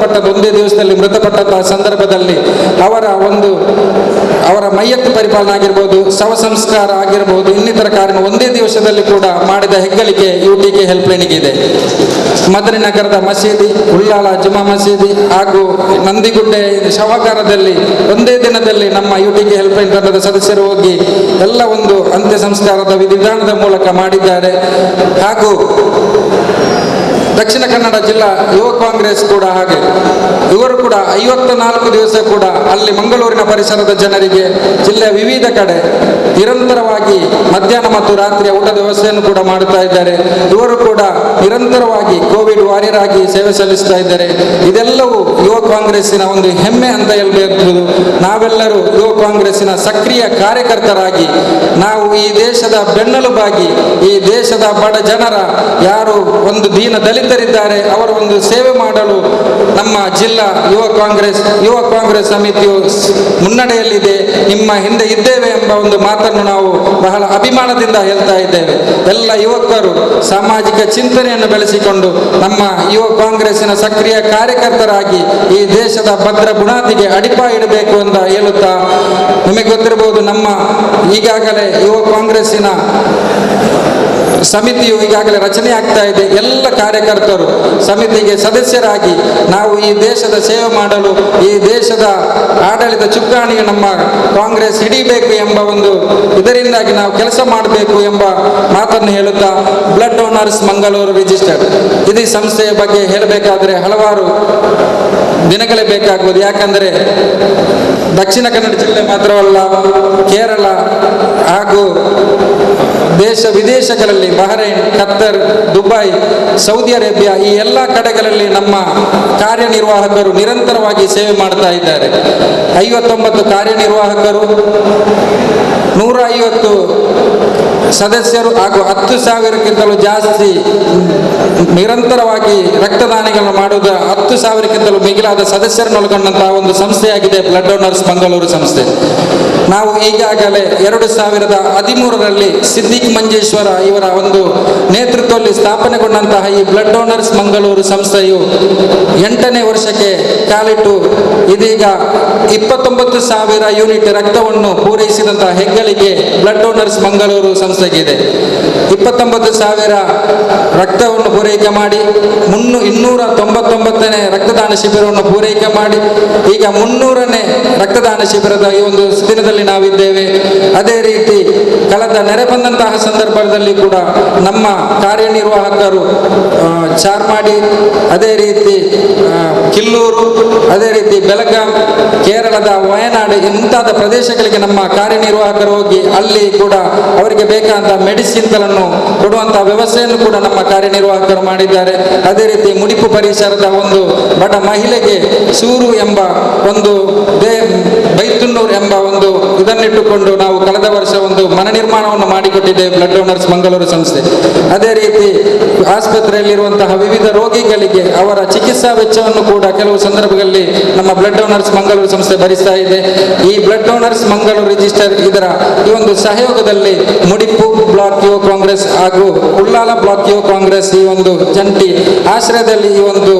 ಒಂದೇ ದಿವಸದಲ್ಲಿ ಮೃತಪಟ್ಟಂತಹ ಸಂದರ್ಭದಲ್ಲಿ ಅವರ ಮೈಯತ್ತು ಪರಿಪಾಲನೆ ಆಗಿರ್ಬೋದು, ಶವ ಸಂಸ್ಕಾರ ಆಗಿರಬಹುದು, ಇನ್ನಿತರ ಕಾರ್ಯ ಒಂದೇ ದಿವಸದಲ್ಲಿ ಕೂಡ ಮಾಡಿದ ಹೆಗ್ಗಳಿಕೆ UTK ಹೆಲ್ಪ್ಲೈನ್ಗೆ ಇದೆ. ಮದನಿನಗರದ ಮಸೀದಿ, ಉಳ್ಳಾಲ ಜುಮಾ ಮಸೀದಿ ಹಾಗೂ ನಂದಿಗುಡ್ಡೆ ಶವಾಗಾರದಲ್ಲಿ ಒಂದೇ ದಿನದಲ್ಲಿ ನಮ್ಮ UTK ಹೆಲ್ಪ್ಲೈನ್ ತಂಡದ ಸದಸ್ಯರು ಹೋಗಿ ಎಲ್ಲ ಒಂದು ಅಂತ್ಯ ಸಂಸ್ಕಾರದ ವಿಧಾನದ ಮೂಲಕ ಮಾಡಿದ್ದಾರೆ. ಹಾಗೂ ದಕ್ಷಿಣ ಕನ್ನಡ ಜಿಲ್ಲಾ ಯುವ ಕಾಂಗ್ರೆಸ್ ಕೂಡ ಹಾಗೆ. ಇವರು ಕೂಡ 54 ದಿವಸ ಕೂಡ ಅಲ್ಲಿ ಮಂಗಳೂರಿನ ಪರಿಸರದ ಜನರಿಗೆ ಜಿಲ್ಲೆಯ ವಿವಿಧ ಕಡೆ ನಿರಂತರವಾಗಿ ಮಧ್ಯಾಹ್ನ ಮತ್ತು ರಾತ್ರಿಯ ಊಟದ ವ್ಯವಸ್ಥೆಯನ್ನು ಕೂಡ ಮಾಡುತ್ತಾ ಇದ್ದಾರೆ. ಇವರು ಕೂಡ ನಿರಂತರವಾಗಿ ಕೋವಿಡ್ ವಾರಿಯರ್ ಆಗಿ ಸೇವೆ ಸಲ್ಲಿಸ್ತಾ ಇದ್ದಾರೆ. ಇದೆಲ್ಲವೂ ಯುವ ಕಾಂಗ್ರೆಸ್ಸಿನ ಒಂದು ಹೆಮ್ಮೆ ಅಂತ ಹೇಳ್ಬಹುದು. ನಾವೆಲ್ಲರೂ ಯುವ ಕಾಂಗ್ರೆಸ್ಸಿನ ಸಕ್ರಿಯ ಕಾರ್ಯಕರ್ತರಾಗಿ ನಾವು ಈ ದೇಶದ ಬೆನ್ನೆಲುಬಾಗಿ ಈ ದೇಶದ ಬಡ ಜನರ ಯಾರು ಒಂದು ದೀನ ದಲಿತರಿದ್ದಾರೆ ಅವರ ಒಂದು ಸೇವೆ ಮಾಡಲು ನಮ್ಮ ಜಿಲ್ಲಾ ಯುವ ಕಾಂಗ್ರೆಸ್ ಸಮಿತಿಯು ಮುನ್ನಡೆಯಲ್ಲಿದೆ. ನಿಮ್ಮ ಹಿಂದೆ ಇದ್ದೇವೆ ಎಂಬ ಒಂದು ಮಾತನ್ನು ನಾವು ಬಹಳ ಅಭಿಮಾನದಿಂದ ಹೇಳ್ತಾ ಇದ್ದೇವೆ. ಎಲ್ಲ ಯುವಕರು ಸಾಮಾಜಿಕ ಚಿಂತನೆಯನ್ನು ಬೆಳೆಸಿಕೊಂಡು ನಮ್ಮ ಯುವ ಕಾಂಗ್ರೆಸ್ಸಿನ ಸಕ್ರಿಯ ಕಾರ್ಯಕರ್ತರಾಗಿ ಈ ದೇಶದ ಭದ್ರ ಬುನಾದಿಗೆ ಅಡಿಪಾಯ ಇಡಬೇಕು ಅಂತ ಹೇಳುತ್ತಾ, ನಿಮಗೆ ಗೊತ್ತಿರಬಹುದು ನಮ್ಮ ಈಗಾಗಲೇ ಯುವ ಕಾಂಗ್ರೆಸ್ಸಿನ ಸಮಿತಿಯು ಈಗಾಗಲೇ ರಚನೆ ಆಗ್ತಾ ಇದೆ. ಎಲ್ಲ ಕಾರ್ಯಕರ್ತರು ಸಮಿತಿಗೆ ಸದಸ್ಯರಾಗಿ ನಾವು ಈ ದೇಶದ ಸೇವೆ ಮಾಡಲು ಈ ದೇಶದ ಆಡಳಿತ ಚುಕ್ಕಾಣಿಗೆ ನಮ್ಮ ಕಾಂಗ್ರೆಸ್ ಹಿಡಿಬೇಕು ಎಂಬ ಒಂದು ಇದರಿಂದಾಗಿ ನಾವು ಕೆಲಸ ಮಾಡಬೇಕು ಎಂಬ ಮಾತನ್ನು ಹೇಳುತ್ತಾ, ಬ್ಲಡ್ ಡೋನರ್ಸ್ ಮಂಗಳೂರು ರಿಜಿಸ್ಟರ್ಡ್ ಇದು ಸಂಸ್ಥೆಯ ಬಗ್ಗೆ ಹೇಳಬೇಕಾದ್ರೆ ಹಲವಾರು ದಿನಗಳೇ ಬೇಕಾಗುವುದು. ಯಾಕಂದರೆ ದಕ್ಷಿಣ ಕನ್ನಡ ಜಿಲ್ಲೆ ಮಾತ್ರವಲ್ಲ, ಕೇರಳ ಹಾಗೂ ದೇಶ ವಿದೇಶಗಳಲ್ಲಿ ಬಹರೈನ್, ಕತ್ತರ್, ದುಬೈ, ಸೌದಿ ಅರೇಬಿಯಾ ಈ ಎಲ್ಲ ಕಡೆಗಳಲ್ಲಿ ನಮ್ಮ ಕಾರ್ಯನಿರ್ವಾಹಕರು ನಿರಂತರವಾಗಿ ಸೇವೆ ಮಾಡ್ತಾ ಇದ್ದಾರೆ. 59 ಕಾರ್ಯನಿರ್ವಾಹಕರು, 150 ಸದಸ್ಯರು ಹಾಗೂ 10,000ಕ್ಕಿಂತಲೂ ಜಾಸ್ತಿ ನಿರಂತರವಾಗಿ ರಕ್ತದಾನಿಗಳನ್ನು ಮಾಡುವ 10,000ಕ್ಕಿಂತಲೂ ಮಿಗಿಲಾದ ಸದಸ್ಯರನ್ನು ಒಳಗೊಂಡಂತಹ ಒಂದು ಸಂಸ್ಥೆಯಾಗಿದೆ ಬ್ಲಡ್ ಡೋನರ್ಸ್ ಮಂಗಳೂರು ಸಂಸ್ಥೆ. ನಾವು ಈಗಾಗಲೇ 2013ರಲ್ಲಿ ಸಿದ್ದಿಕ್ ಮಂಜೇಶ್ವರ ಇವರ ಒಂದು ನೇತೃತ್ವದಲ್ಲಿ ಸ್ಥಾಪನೆಗೊಂಡಂತಹ ಈ ಬ್ಲಡ್ ಡೋನರ್ಸ್ ಮಂಗಳೂರು ಸಂಸ್ಥೆಯು 8ನೇ ವರ್ಷಕ್ಕೆ ಕಾಲಿಟ್ಟು ಇದೀಗ 29,000 ಯೂನಿಟ್ ರಕ್ತವನ್ನು ಪೂರೈಸಿದಂತಹ ಹೆಗ್ಗಳಿಕೆ ಬ್ಲಡ್ ಡೋನರ್ಸ್ ಮಂಗಳೂರು ಸಂಸ್ಥೆಗಿದೆ. 29,000 ರಕ್ತವನ್ನು ಪೂರೈಕೆ ಮಾಡಿ 299ನೇ ರಕ್ತದಾನ ಶಿಬಿರವನ್ನು ಪೂರೈಕೆ ಮಾಡಿ ಈಗ 300ನೇ ರಕ್ತದಾನ ಶಿಬಿರದ ಈ ಒಂದು ದಿನದಲ್ಲಿ ನಾವಿದ್ದೇವೆ. ಅದೇ ರೀತಿ ಕಳೆದ ನೆರೆ ಬಂದಂತಹ ಸಂದರ್ಭದಲ್ಲಿ ಕೂಡ ನಮ್ಮ ಕಾರ್ಯನಿರ್ವಾಹಕರು ಚಾರ್ಮಾಡಿ, ಅದೇ ರೀತಿ ಕಿಲ್ಲೂರು, ಅದೇ ರೀತಿ ಬೆಳಗಾಂ, ಕೇರಳದ ವಯನಾಡು ಮುಂತಾದ ಪ್ರದೇಶಗಳಿಗೆ ನಮ್ಮ ಕಾರ್ಯನಿರ್ವಾಹಕರು ಹೋಗಿ ಅಲ್ಲಿ ಕೂಡ ಅವರಿಗೆ ಬೇಕಾದಂತಹ ಮೆಡಿಸಿನ್ಗಳನ್ನು ಕೊಡುವಂತಹ ವ್ಯವಸ್ಥೆಯನ್ನು ಕೂಡ ನಮ್ಮ ಕಾರ್ಯನಿರ್ವಾಹಕರು ಮಾಡಿದ್ದಾರೆ. ಅದೇ ರೀತಿ ಮುಡಿಪು ಪರಿಸರದ ಒಂದು ಬಡ ಮಹಿಳೆಗೆ ಸೂರು ಎಂಬ ಒಂದು ಬೈತುನ್ನೂರು ಎಂಬ ಒಂದು ಇದನ್ನಿಟ್ಟುಕೊಂಡು ನಾವು ಕಳೆದ ವರ್ಷ ಒಂದು ಮನೆ ನಿರ್ಮಾಣವನ್ನು ಮಾಡಿಕೊಟ್ಟಿದ್ದೇವೆ ಬ್ಲಡ್ ಡೋನರ್ಸ್ ಮಂಗಳೂರು ಸಂಸ್ಥೆ. ಅದೇ ರೀತಿ ಆಸ್ಪತ್ರೆಯಲ್ಲಿರುವಂತಹ ವಿವಿಧ ರೋಗಿಗಳಿಗೆ ಅವರ ಚಿಕಿತ್ಸಾ ವೆಚ್ಚವನ್ನು ಕೂಡ ಕೆಲವು ಸಂದರ್ಭಗಳಲ್ಲಿ ನಮ್ಮ ಬ್ಲಡ್ ಡೋನರ್ಸ್ ಮಂಗಳೂರು ಸಂಸ್ಥೆ ಭರಿಸ್ತಾ ಇದೆ. ಈ ಬ್ಲಡ್ ಡೋನರ್ಸ್ ಮಂಗಳೂರು ರಿಜಿಸ್ಟರ್ ಇದರ ಈ ಒಂದು ಸಹಯೋಗದಲ್ಲಿ ಮುಡಿಪು ಬ್ಲಾಕ್ ಯುವ ಕಾಂಗ್ರೆಸ್ ಹಾಗೂ ಉಳ್ಳಾಲ ಬ್ಲಾಕ್ ಯುವ ಕಾಂಗ್ರೆಸ್ ಈ ಒಂದು ಜಂಟಿ ಆಶ್ರಯದಲ್ಲಿ ಈ ಒಂದು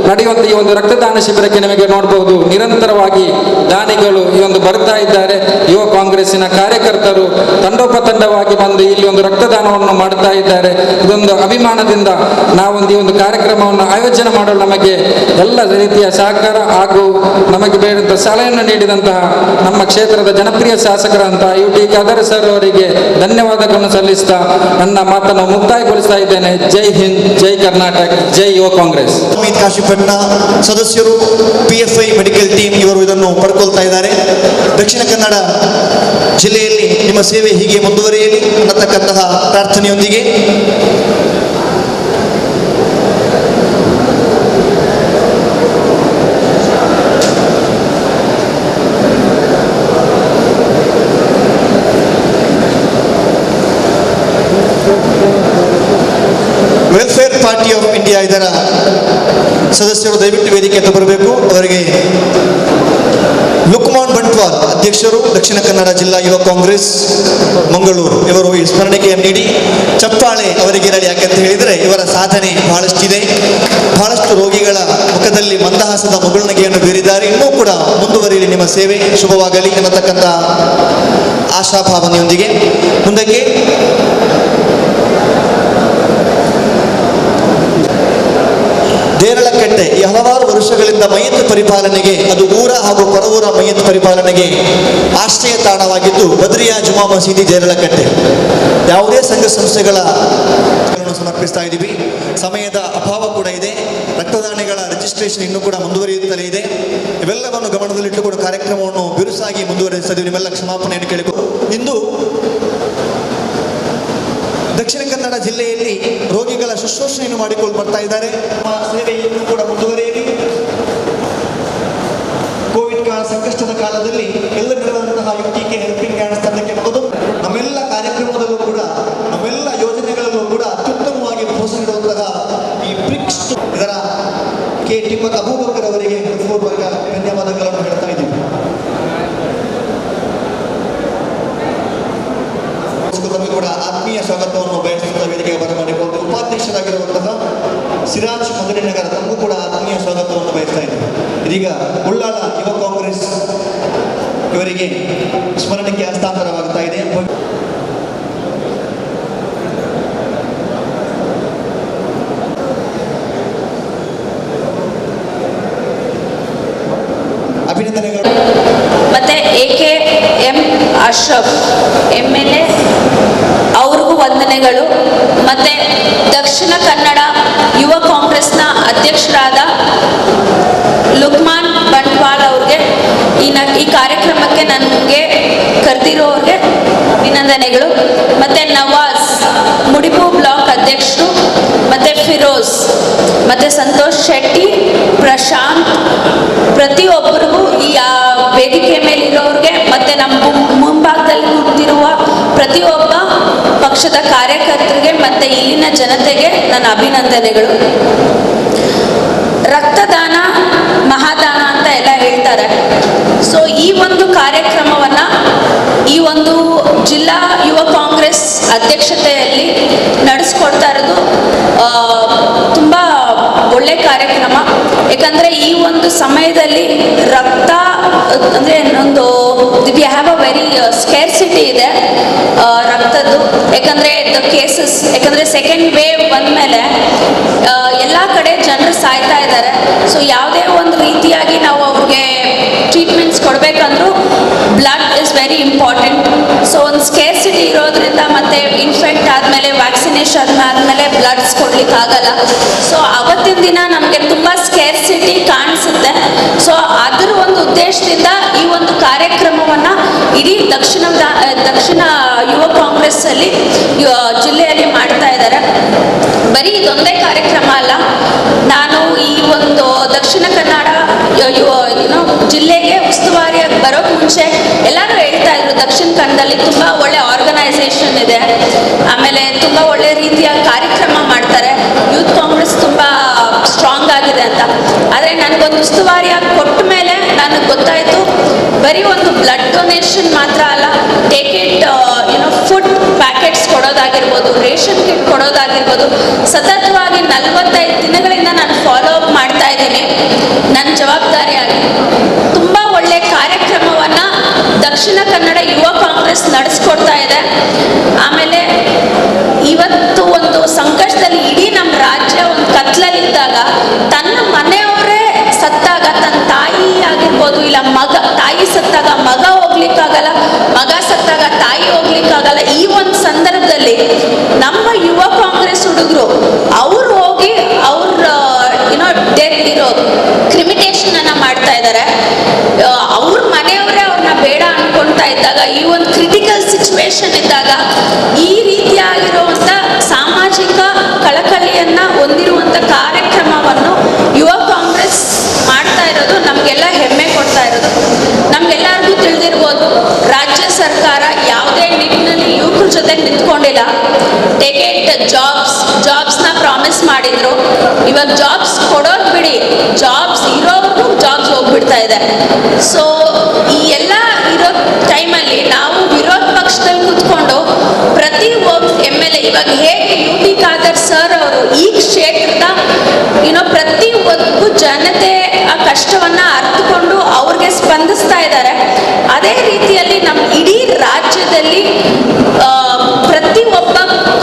ನಡೆಯುವಂತಹ ಈ ಒಂದು ರಕ್ತದಾನ ಶಿಬಿರಕ್ಕೆ ನಿಮಗೆ ನೋಡಬಹುದು ನಿರಂತರವಾಗಿ ದಾನಿಗಳು ಈ ಒಂದು ಬರ್ತಾ ಇದ್ದಾರೆ. ಯುವ ಕಾಂಗ್ರೆಸ್ಸಿನ ಕಾರ್ಯಕರ್ತರು ತಂಡೋಪತಂಡವಾಗಿ ಬಂದು ಇಲ್ಲಿ ಒಂದು ರಕ್ತದಾನವನ್ನು ಮಾಡ್ತಾ ಇದ್ದಾರೆ. ಇದೊಂದು ಅಭಿಮಾನದಿಂದ ನಾವೊಂದು ಈ ಒಂದು ಕಾರ್ಯಕ್ರಮವನ್ನು ಆಯೋಜನೆ ಮಾಡಲು ನಮಗೆ ಎಲ್ಲ ರೀತಿಯ ಸಹಕಾರ ಹಾಗೂ ನಮಗೆ ಬೇಡಂತ ಸಲಹೆಯನ್ನು ನೀಡಿದಂತಹ ನಮ್ಮ ಕ್ಷೇತ್ರದ ಜನಪ್ರಿಯ ಶಾಸಕರಂತಹ UT ಖಾದರ್ ಸರ್ ಅವರಿಗೆ ಧನ್ಯವಾದಗಳನ್ನು ಸಲ್ಲಿಸ್ತಾ ನನ್ನ ಮಾತನ್ನು ಮುಕ್ತಾಯಗೊಳಿಸ್ತಾ ಇದ್ದೇನೆ. ಜೈ ಹಿಂದ್, ಜೈ ಕರ್ನಾಟಕ, ಜೈ ಯುವ ಕಾಂಗ್ರೆಸ್. ಅಮಿತ್ ಕಾಶಿಪಟ್ನ ಸದಸ್ಯರು, PFI ಮೆಡಿಕಲ್ ಟೀಮ್ ಇವರು ಇದನ್ನು ಪಡ್ಕೊಳ್ತಾ ಇದ್ದಾರೆ. ದಕ್ಷಿಣ ಕನ್ನಡ ಜಿಲ್ಲೆಯಲ್ಲಿ ನಿಮ್ಮ ಸೇವೆ ಹೀಗೆ ಮುಂದುವರಿಯಲಿ ಅನ್ನತಕ್ಕಂತಹ ಪ್ರಾರ್ಥನೆಯೊಂದಿಗೆ ವೆಲ್ಫೇರ್ ಪಾರ್ಟಿ ಆಫ್ ಇಂಡಿಯಾ ಇದರ ಸದಸ್ಯರು ದಯವಿಟ್ಟು ವೇದಿಕೆಗೆ ಬರಬೇಕು. ಅವರಿಗೆ ಲುಕ್ಮಾನ್ ಬಂಟ್ವಾಲ್ ಅಧ್ಯಕ್ಷರು, ದಕ್ಷಿಣ ಕನ್ನಡ ಜಿಲ್ಲಾ ಯುವ ಕಾಂಗ್ರೆಸ್ ಮಂಗಳೂರು, ಇವರು ಈ ಸ್ಮರಣಿಕೆಯನ್ನು ನೀಡಿ ಚಪ್ಪಾಳೆ ಅವರಿಗೆ ಇರಲಿ. ಯಾಕಂತ ಹೇಳಿದರೆ ಇವರ ಸಾಧನೆ ಬಹಳಷ್ಟಿದೆ. ಬಹಳಷ್ಟು ರೋಗಿಗಳ ಮುಖದಲ್ಲಿ ಮಂದಹಾಸದ ಮುಗುಳ್ನಗೆಯನ್ನು ಬೀರಿದ್ದಾರೆ. ಇನ್ನೂ ಕೂಡ ಮುಂದುವರಿಯಲಿ ನಿಮ್ಮ ಸೇವೆ, ಶುಭವಾಗಲಿ ಅನ್ನತಕ್ಕಂಥ ಆಶಾಭಾವನೆಯೊಂದಿಗೆ ಮುಂದಕ್ಕೆ ದೇರಳಕಟ್ಟೆ ಈ ಹಲವಾರು ವರ್ಷಗಳಿಂದ ಮೈಯತ್ತು ಪರಿಪಾಲನೆಗೆ, ಅದು ಊರ ಹಾಗೂ ಪರವೂರ ಮೈಯತ್ತು ಪರಿಪಾಲನೆಗೆ ಆಶ್ರಯ ತಾಣವಾಗಿದ್ದು ಬದ್ರಿಯಾ ಜುಮಾ ಮಸೀದಿ ದೇರಳಕಟ್ಟೆ. ಯಾವುದೇ ಸಂಘ ಸಂಸ್ಥೆಗಳ ಸಮರ್ಪಿಸ್ತಾ ಇದ್ದೀವಿ. ಸಮಯದ ಅಭಾವ ಕೂಡ ರಿಜಿಸ್ಟ್ರೇಷನ್ ಇನ್ನೂ ಕೂಡ ಮುಂದುವರಿಯುತ್ತಲೇ ಇದೆ. ಇವೆಲ್ಲವನ್ನು ಗಮನದಲ್ಲಿಟ್ಟುಕೊಂಡು ಕಾರ್ಯಕ್ರಮವನ್ನು ಬಿರುಸಾಗಿ ಮುಂದುವರಿಸಿದ್ದೀವಿ. ನಿಮ್ಮೆಲ್ಲ ಕ್ಷಮಾಪಣೆಯನ್ನು ಕೇಳಿಕೊಂಡು ಇಂದು ದಕ್ಷಿಣ ಕನ್ನಡ ಜಿಲ್ಲೆಯಲ್ಲಿ ರೋಗಿಗಳ ಶುಶ್ರೂಷೆಯನ್ನು ಮಾಡಿಕೊಂಡು ಬರ್ತಾ ಇದ್ದಾರೆ. ಸೇವೆ ಇನ್ನೂ ಕೂಡ ಮುಂದುವರಿಯಲಿ. ಕೋವಿಡ್ ಸಂಕಷ್ಟದ ಕಾಲದಲ್ಲಿ ಎಲ್ಲ ನಡೆದಂತಹ ಯುಟಿಕೆ ಹೆಲ್ಪಿಂಗ್ ಹ್ಯಾಂಡ್ಸ್ ತಂಡಕ್ಕೆ ಮೊದಲು ನಮ್ಮೆಲ್ಲ ಕಾರ್ಯಕ್ರಮದಲ್ಲೂ ಕೂಡ ನಮ್ಮೆಲ್ಲ ಯೋಜನೆಗಳಲ್ಲೂ ಕೂಡ ಅತ್ಯುತ್ತಮವಾಗಿ ಪ್ರೋತ್ಸಾಹ ನೀಡುವಂತಹ ಈ ಬ್ರಿಕ್ಸ್ ಇದರ ಕೆ ಟಿಮ್ಮಕ್ ಅಬೂಬಕರ್ ಅವರಿಗೆ ಪೂರ್ವಕ ಧನ್ಯವಾದಗಳನ್ನು ಹೇಳ್ತಾ ಇದ್ದೀವಿ. ಕೂಡ ಆತ್ಮೀಯ ಸ್ವಾಗತವನ್ನು ಬಯಸುವಂತಹ ವೇದಿಕೆಗೆ ಬರಮಾಡಿಕೊಂಡು ಉಪಾಧ್ಯಕ್ಷರಾಗಿರುವಂತಹ ಸಿರಾಜ್ ಮದನಿನಗರ ತಮಗೂ ಕೂಡ ಆತ್ಮೀಯ ಸ್ವಾಗತವನ್ನು ಬಯಸ್ತಾ ಇದ್ದೀವಿ. ಇದೀಗ ಉಳ್ಳಾಲ ಯುವ ಕಾಂಗ್ರೆಸ್ ಇವರಿಗೆ ಸ್ಮರಣಕ್ಕೆ ಹಸ್ತಾಂತರವಾಗ್ತಾ ಇದೆ. ಅಭಿನಂದನೆಗಳು. ಮತ್ತೆ AKM ಅಶ್ರಫ್ MLA ಅವ್ರಿಗೂ ವಂದನೆಗಳು. ಮತ್ತೆ ದಕ್ಷಿಣ ಕನ್ನಡ ಯುವ ಕಾಂಗ್ರೆಸ್ನ ಅಧ್ಯಕ್ಷರಾದ ಲುಕ್ಮಾನ್ ಬಂಟ್ವಾಳ ಅವ್ರಿಗೆ ಈ ಕಾರ್ಯಕ್ರಮಕ್ಕೆ ನನಗೆ ಕರೆದಿರೋರಿಗೆ ಅಭಿನಂದನೆಗಳು. ಮತ್ತೆ ನವಾಜ್ ಮುಡಿಪು ಬ್ಲಾಕ್ ಅಧ್ಯಕ್ಷರು, ಮತ್ತೆ ಫಿರೋಜ್, ಮತ್ತೆ ಸಂತೋಷ್ ಶೆಟ್ಟಿ, ಪ್ರಶಾಂತ್, ಪ್ರತಿಯೊಬ್ಬರಿಗೂ ಈ ವೇದಿಕೆ ಮೇಲಿರೋರಿಗೆ ಮತ್ತೆ ನಮ್ಮ ಮುಂಭಾಗದಲ್ಲಿ ಕೂತಿರುವ ಪ್ರತಿಯೊಬ್ಬ ಪಕ್ಷದ ಕಾರ್ಯಕರ್ತರಿಗೆ ಮತ್ತೆ ಇಲ್ಲಿನ ಜನತೆಗೆ ನನ್ನ ಅಭಿನಂದನೆಗಳು. ರಕ್ತದಾನ ಮಹಾದಾನ ಅಂತ ಎಲ್ಲ ಹೇಳ್ತಾರೆ. ಸೊ ಈ ಒಂದು ಕಾರ್ಯಕ್ರಮವನ್ನ ಈ ಒಂದು ಜಿಲ್ಲಾ ಯುವ ಕಾಂಗ್ರೆಸ್ ಅಧ್ಯಕ್ಷತೆಯಲ್ಲಿ ನಡೆಸ್ಕೊಡ್ತಾ ಇರೋದು ತುಂಬ ಒಳ್ಳೆ ಕಾರ್ಯಕ್ರಮ. ಯಾಕಂದರೆ ಈ ಒಂದು ಸಮಯದಲ್ಲಿ ರಕ್ತ ಅಂದರೆ ಒಂದು we have a very scarcity ಇದೆ ರಕ್ತದ್ದು. ಯಾಕಂದರೆ ದ ಕೇಸಸ್, ಯಾಕಂದರೆ ಸೆಕೆಂಡ್ ವೇವ್ ಬಂದಮೇಲೆ ಎಲ್ಲ ಕಡೆ ಜನರು ಸಾಯ್ತಾ ಇದ್ದಾರೆ. ಸೊ ಯಾವುದೇ ಒಂದು ರೀತಿಯಾಗಿ ನಾವು ಅವ್ರಿಗೆ ಟ್ರೀಟ್ಮೆಂಟ್ಸ್ ಕೊಡಬೇಕಂದ್ರೂ blood is very important. So ಒಂದು ಸ್ಕೇರ್ಸಿಟಿ ಇರೋದ್ರಿಂದ ಮತ್ತೆ ಇನ್ಫೆಕ್ಟ್ ಆದಮೇಲೆ ವ್ಯಾಕ್ಸಿನೇಷನ್ ಆದಮೇಲೆ ಬ್ಲಡ್ಸ್ ಕೊಡ್ಲಿಕ್ಕೆ ಆಗಲ್ಲ. ಸೊ ಅವತ್ತಿನ ದಿನ ನಮಗೆ ತುಂಬ ಸ್ಕೇರ್ಸಿಟಿ ಕಾಣಿಸುತ್ತೆ. ಸೊ ಅದರ ಒಂದು ಉದ್ದೇಶದಿಂದ ಈ ಒಂದು ಕಾರ್ಯಕ್ರಮವನ್ನು ಇಡೀ ದಕ್ಷಿಣ ಯುವ ಕಾಂಗ್ರೆಸ್ ಅಲ್ಲಿ ಜಿಲ್ಲೆಯಲ್ಲಿ ಮಾಡ್ತಾ ಇದ್ದಾರೆ. ಬರೀ ಇದೊಂದೇ ಕಾರ್ಯಕ್ರಮ ಅಲ್ಲ, ನಾನು ಈ ಒಂದು ದಕ್ಷಿಣ ಕನ್ನಡ ಜಿಲ್ಲೆಗೆ ಉಸ್ತುವಾರಿಯಾಗಿ ಬರೋಕ್ ಮುಂಚೆ ಎಲ್ಲರೂ ಹೇಳ್ತಾ ಇದ್ರು ದಕ್ಷಿಣ ಕನ್ನಡದಲ್ಲಿ ತುಂಬ ಒಳ್ಳೆ ಆರ್ಗನೈಸೇಷನ್ ಇದೆ, ಆಮೇಲೆ ತುಂಬ ಒಳ್ಳೆ ರೀತಿಯ ಕಾರ್ಯಕ್ರಮ ಮಾಡ್ತಾರೆ, ಯೂತ್ ಕಾಂಗ್ರೆಸ್ ತುಂಬ ಸ್ಟ್ರಾಂಗ್ ಆಗಿದೆ ಅಂತ. ಆದರೆ ನನಗೊಂದು ಉಸ್ತುವಾರಿಯಾಗಿ ಕೊಟ್ಟ ಮೇಲೆ ನನಗೆ ಗೊತ್ತಾಯಿತು ಬರೀ ಒಂದು ಬ್ಲಡ್ ಡೊನೇಷನ್ ಮಾತ್ರ ಅಲ್ಲ, ಟೇಕ್ ಇಟ್ ಫುಡ್ ಪ್ಯಾಕೆಟ್ಸ್ ಕೊಡೋದಾಗಿರ್ಬೋದು, ರೇಷನ್ ಕಿಟ್ ಕೊಡೋದಾಗಿರ್ಬೋದು, ಸತತವಾಗಿ 45 ದಿನಗಳಿಂದ ನಾನು ಫಾಲೋ ಅಪ್ ಮಾಡ್ತಾ ಇದ್ದೀನಿ ನನ್ನ ಜವಾಬ್ದಾರಿಯಾಗಿ. ತುಂಬ ಒಳ್ಳೆ ಕಾರ್ಯಕ್ರಮವನ್ನು ದಕ್ಷಿಣ ಕನ್ನಡ ಯುವ ಕಾಂಗ್ರೆಸ್ ನಡೆಸ್ಕೊಡ್ತಾ ಇದೆ. ಆಮೇಲೆ ಇವತ್ತು ಒಂದು ಸಂಕಷ್ಟದಲ್ಲಿ ಇಡೀ ನಮ್ಮ ರಾಜ್ಯ ಒಂದು ಕತ್ಲಲ್ಲಿದ್ದಾಗ ತನ್ನ ಮನೆಯವರೇ ಸತ್ತಾಗ, ತನ್ನ ತಾಯಿ ಆಗಿರ್ಬೋದು ಇಲ್ಲ ತಾಯಿ ಸತ್ತಾಗ ಮಗ ಹೋಗ್ಲಿಕ್ಕಾಗಲ್ಲ, ಮಗ ಸತ್ತಾಗ ತಾಯಿ ಹೋಗ್ಲಿಕ್ಕಾಗಲ್ಲ. ಈ ಒಂದು ಸಂದರ್ಭದಲ್ಲಿ ನಮ್ಮ ಯುವ ಕಾಂಗ್ರೆಸ್ ಹುಡುಗರು ಅವ್ರು ಹೋಗಿ ಅವ್ರ ಡೆತ್ ಇರೋ ಕ್ರಿಮಿಟೇಷನ್ ಅನ್ನ ಮಾಡ್ತಾ ಇದ್ದಾರೆ. ಅವ್ರ ಮನೆಯವರೇ ಅವ್ರನ್ನ ಬೇಡ ಅನ್ಕೊಳ್ತಾ ಇದ್ದಾಗ, ಈ ಒಂದು ಕ್ರಿಟಿಕಲ್ ಸಿಚುವೇಶನ್ ಇದ್ದಾಗ ಈ ರೀತಿಯಾಗಿರುವಂಥ ಸಾಮಾಜಿಕ ಕಳಕಳಿಯನ್ನ ಹೊಂದಿರುವಂಥ ಕಾರ್ಯಕ್ರಮವನ್ನು ಯುವ ಕಾಂಗ್ರೆಸ್ ಮಾಡ್ತಾ ಇರೋದು ನಮಗೆಲ್ಲ ಹೆಮ್ಮೆ ಕೊಡ್ತಾ ಇರೋದು. ನಮ್ಗೆಲ್ಲರಿಗೂ ತಿಳಿದಿರ್ಬೋದು, ರಾಜ್ಯ ಸರ್ಕಾರ ಯಾವುದೇ ನಿಟ್ಟಿನಲ್ಲಿ ಯುವಕರ ಜೊತೆ ನಿಂತ್ಕೊಂಡಿಲ್ಲ. ಟೇಕ್ ಇಟ್ ಜಾಬ್ಸ್ನ ಪ್ರಾಮಿಸ್ ಮಾಡಿದ್ರು. ಇವಾಗ ಜಾಬ್ಸ್ ಕೊಡೋದು ಬಿಡಿ, ಜಾಬ್ಸ್ ಇರೋರ್ಗೂ ಜಾಬ್ಸ್ ಹೋಗ್ಬಿಡ್ತಾ ಇದೆ. ಸೊ ಈ ಎಲ್ಲ ಇರೋ ಟೈಮಲ್ಲಿ ನಾವು ವಿರೋಧ ಪಕ್ಷದಲ್ಲಿ ಕೂತ್ಕೊಂಡು ಪ್ರತಿ ಒಬ್ಬ MLA ಇವಾಗ ಹೇಗೆ UT ಖಾದರ್ ಸರ್ ಅವರು ಈ ಕ್ಷೇತ್ರದ ಪ್ರತಿ ಒಬ್ಬ ಜನತೆ ಆ ಕಷ್ಟವನ್ನ ಅರ್ಥಕೊಂಡು ಅವ್ರಿಗೆ ಸ್ಪಂದಿಸ್ತಾ ಇದ್ದಾರೆ. ಅದೇ ರೀತಿಯಲ್ಲಿ ನಮ್ಮ ಇಡೀ ರಾಜ್ಯದಲ್ಲಿ ಪ್ರತಿ ಒಬ್ಬ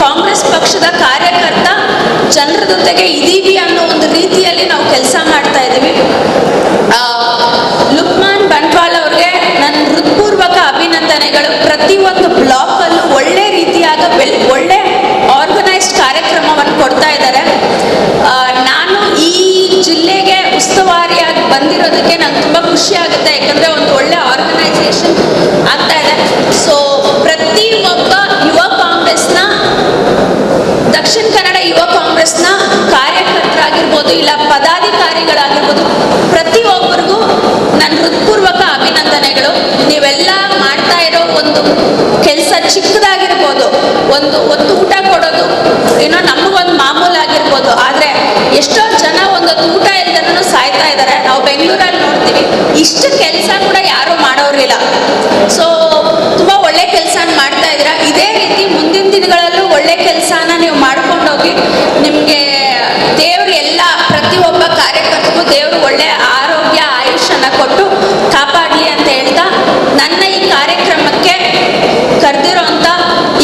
ಕಾಂಗ್ರೆಸ್ ಪಕ್ಷದ ಕಾರ್ಯಕರ್ತ ಜನರ ಜೊತೆಗೆ ಇದೀವಿ ಅನ್ನೋ ಒಂದು ರೀತಿಯಲ್ಲಿ ನಾವು ಕೆಲಸ ಮಾಡ್ತಾ ಇದ್ದೀವಿ. ಲುಕ್ಮಾನ್ ಬಂಟ್ವಾಳ ಅವ್ರಿಗೆ ನನ್ನ ಹೃತ್ಪೂರ್ವಕ ಅಭಿನಂದನೆಗಳು. ಪ್ರತಿಯೊಂದು ಬ್ಲಾಕಲ್ಲೂ ಒಳ್ಳೆ ರೀತಿಯಾಗ ಒಳ್ಳೆ ಆರ್ಗನೈಸ್ಡ್ ಕಾರ್ಯಕ್ರಮವನ್ನು ಕೊಡ್ತಾ ಇದ್ದಾರೆ. ನಾನು ಈ ಜಿಲ್ಲೆಗೆ ಖುಷಿ ಆಗುತ್ತೆ, ಯಾಕಂದರೆ ಒಂದು ಒಳ್ಳೆ ಆರ್ಗನೈಸೇಷನ್ ಆಗ್ತಾ ಇದೆ. ಸೊ ಪ್ರತಿ ಒಬ್ಬ ಯುವ ಕಾಂಗ್ರೆಸ್ನ, ದಕ್ಷಿಣ ಕನ್ನಡ ಯುವ ಕಾಂಗ್ರೆಸ್ನ ಕಾರ್ಯಕರ್ತರಾಗಿರ್ಬೋದು ಇಲ್ಲ ಪದಾಧಿಕಾರಿಗಳಾಗಿರ್ಬೋದು, ಪ್ರತಿಯೊಬ್ಬರಿಗೂ ನನ್ನ ಹೃತ್ಪೂರ್ವಕ ಅಭಿನಂದನೆಗಳು. ನೀವೆಲ್ಲ ಮಾಡ್ತಾ ಇರೋ ಒಂದು ಕೆಲಸ ಚಿಕ್ಕದಾಗಿರ್ಬೋದು, ಒಂದು ಊಟ ಕೊಡೋದು ಏನೋ ನಮಗೊಂದು ಮಾಮೂಲಾಗಿರ್ಬೋದು, ಆದರೆ ಎಷ್ಟೋ ಜನ ಒಂದೊಂದು ಊಟ ಇಲ್ದನೂ ಸಾಯ್ತಾ ಇದ್ದಾರೆ. ನಾವು ಬೆಂಗಳೂರಲ್ಲಿ ನೋಡ್ತೀವಿ, ಇಷ್ಟು ಕೆಲಸ ಕೂಡ ಯಾರೂ ಮಾಡೋರಿಲ್ಲ. ಸೊ ತುಂಬ ಒಳ್ಳೆ ಕೆಲಸ ಮಾಡ್ತಾ ಇದ್ದೀರಾ. ಇದೇ ರೀತಿ ಮುಂದಿನ ದಿನಗಳಲ್ಲೂ ಒಳ್ಳೆ ಕೆಲಸನ ನೀವು ಮಾಡ್ಕೊಂಡೋಗಿ, ನಿಮಗೆ ದೇವರು ಎಲ್ಲ ಪ್ರತಿಯೊಬ್ಬ ಕಾರ್ಯಕರ್ತರಿಗೂ ದೇವರು ಒಳ್ಳೆ ಆರೋಗ್ಯ ಆಯುಷನ್ನು ಕೊಟ್ಟು ಕಾಪಾಡಲಿ ಅಂತ ಹೇಳ್ತಾ, ನನ್ನ ಈ ಕಾರ್ಯಕ್ರಮಕ್ಕೆ ಕರೆದಿರೋಂಥ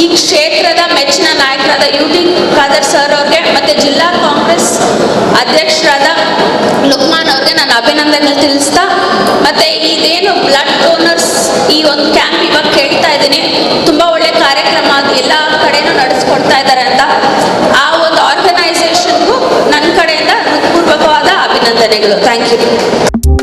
ಈ ಕ್ಷೇತ್ರದ ಮೆಚ್ಚಿನ ನಾಯಕರಾದ UT ಖಾದರ್ ಸರ್ ಅವ್ರಿಗೆ ಮತ್ತು ಜಿಲ್ಲಾ ಕಾಂಗ್ರೆಸ್ ಅಧ್ಯಕ್ಷರಾದ ಲುಕ್ಮಾನ್ ಅವ್ರಿಗೆ ನಾನು ಅಭಿನಂದನೆ ತಿಳಿಸ್ತಾ, ಮತ್ತು ಇದೇನು ಬ್ಲಡ್ ಡೋನರ್ಸ್ ಈ ಒಂದು ಕ್ಯಾಂಪ್ ಇವಾಗ ಕೇಳ್ತಾ ಇದ್ದೀನಿ, ತುಂಬ ಒಳ್ಳೆ ಕಾರ್ಯಕ್ರಮ, ಅದು ಎಲ್ಲ ಕಡೆನೂ ನಡೆಸ್ಕೊಡ್ತಾ ಇದ್ದಾರೆ ಅಂತ, ಆ ಒಂದು ಆರ್ಗನೈಸೇಷನ್ಗೂ ನನ್ನ ಕಡೆಯಿಂದ ಹೃತ್ಪೂರ್ವಕವಾದ ಅಭಿನಂದನೆಗಳು. Thank you.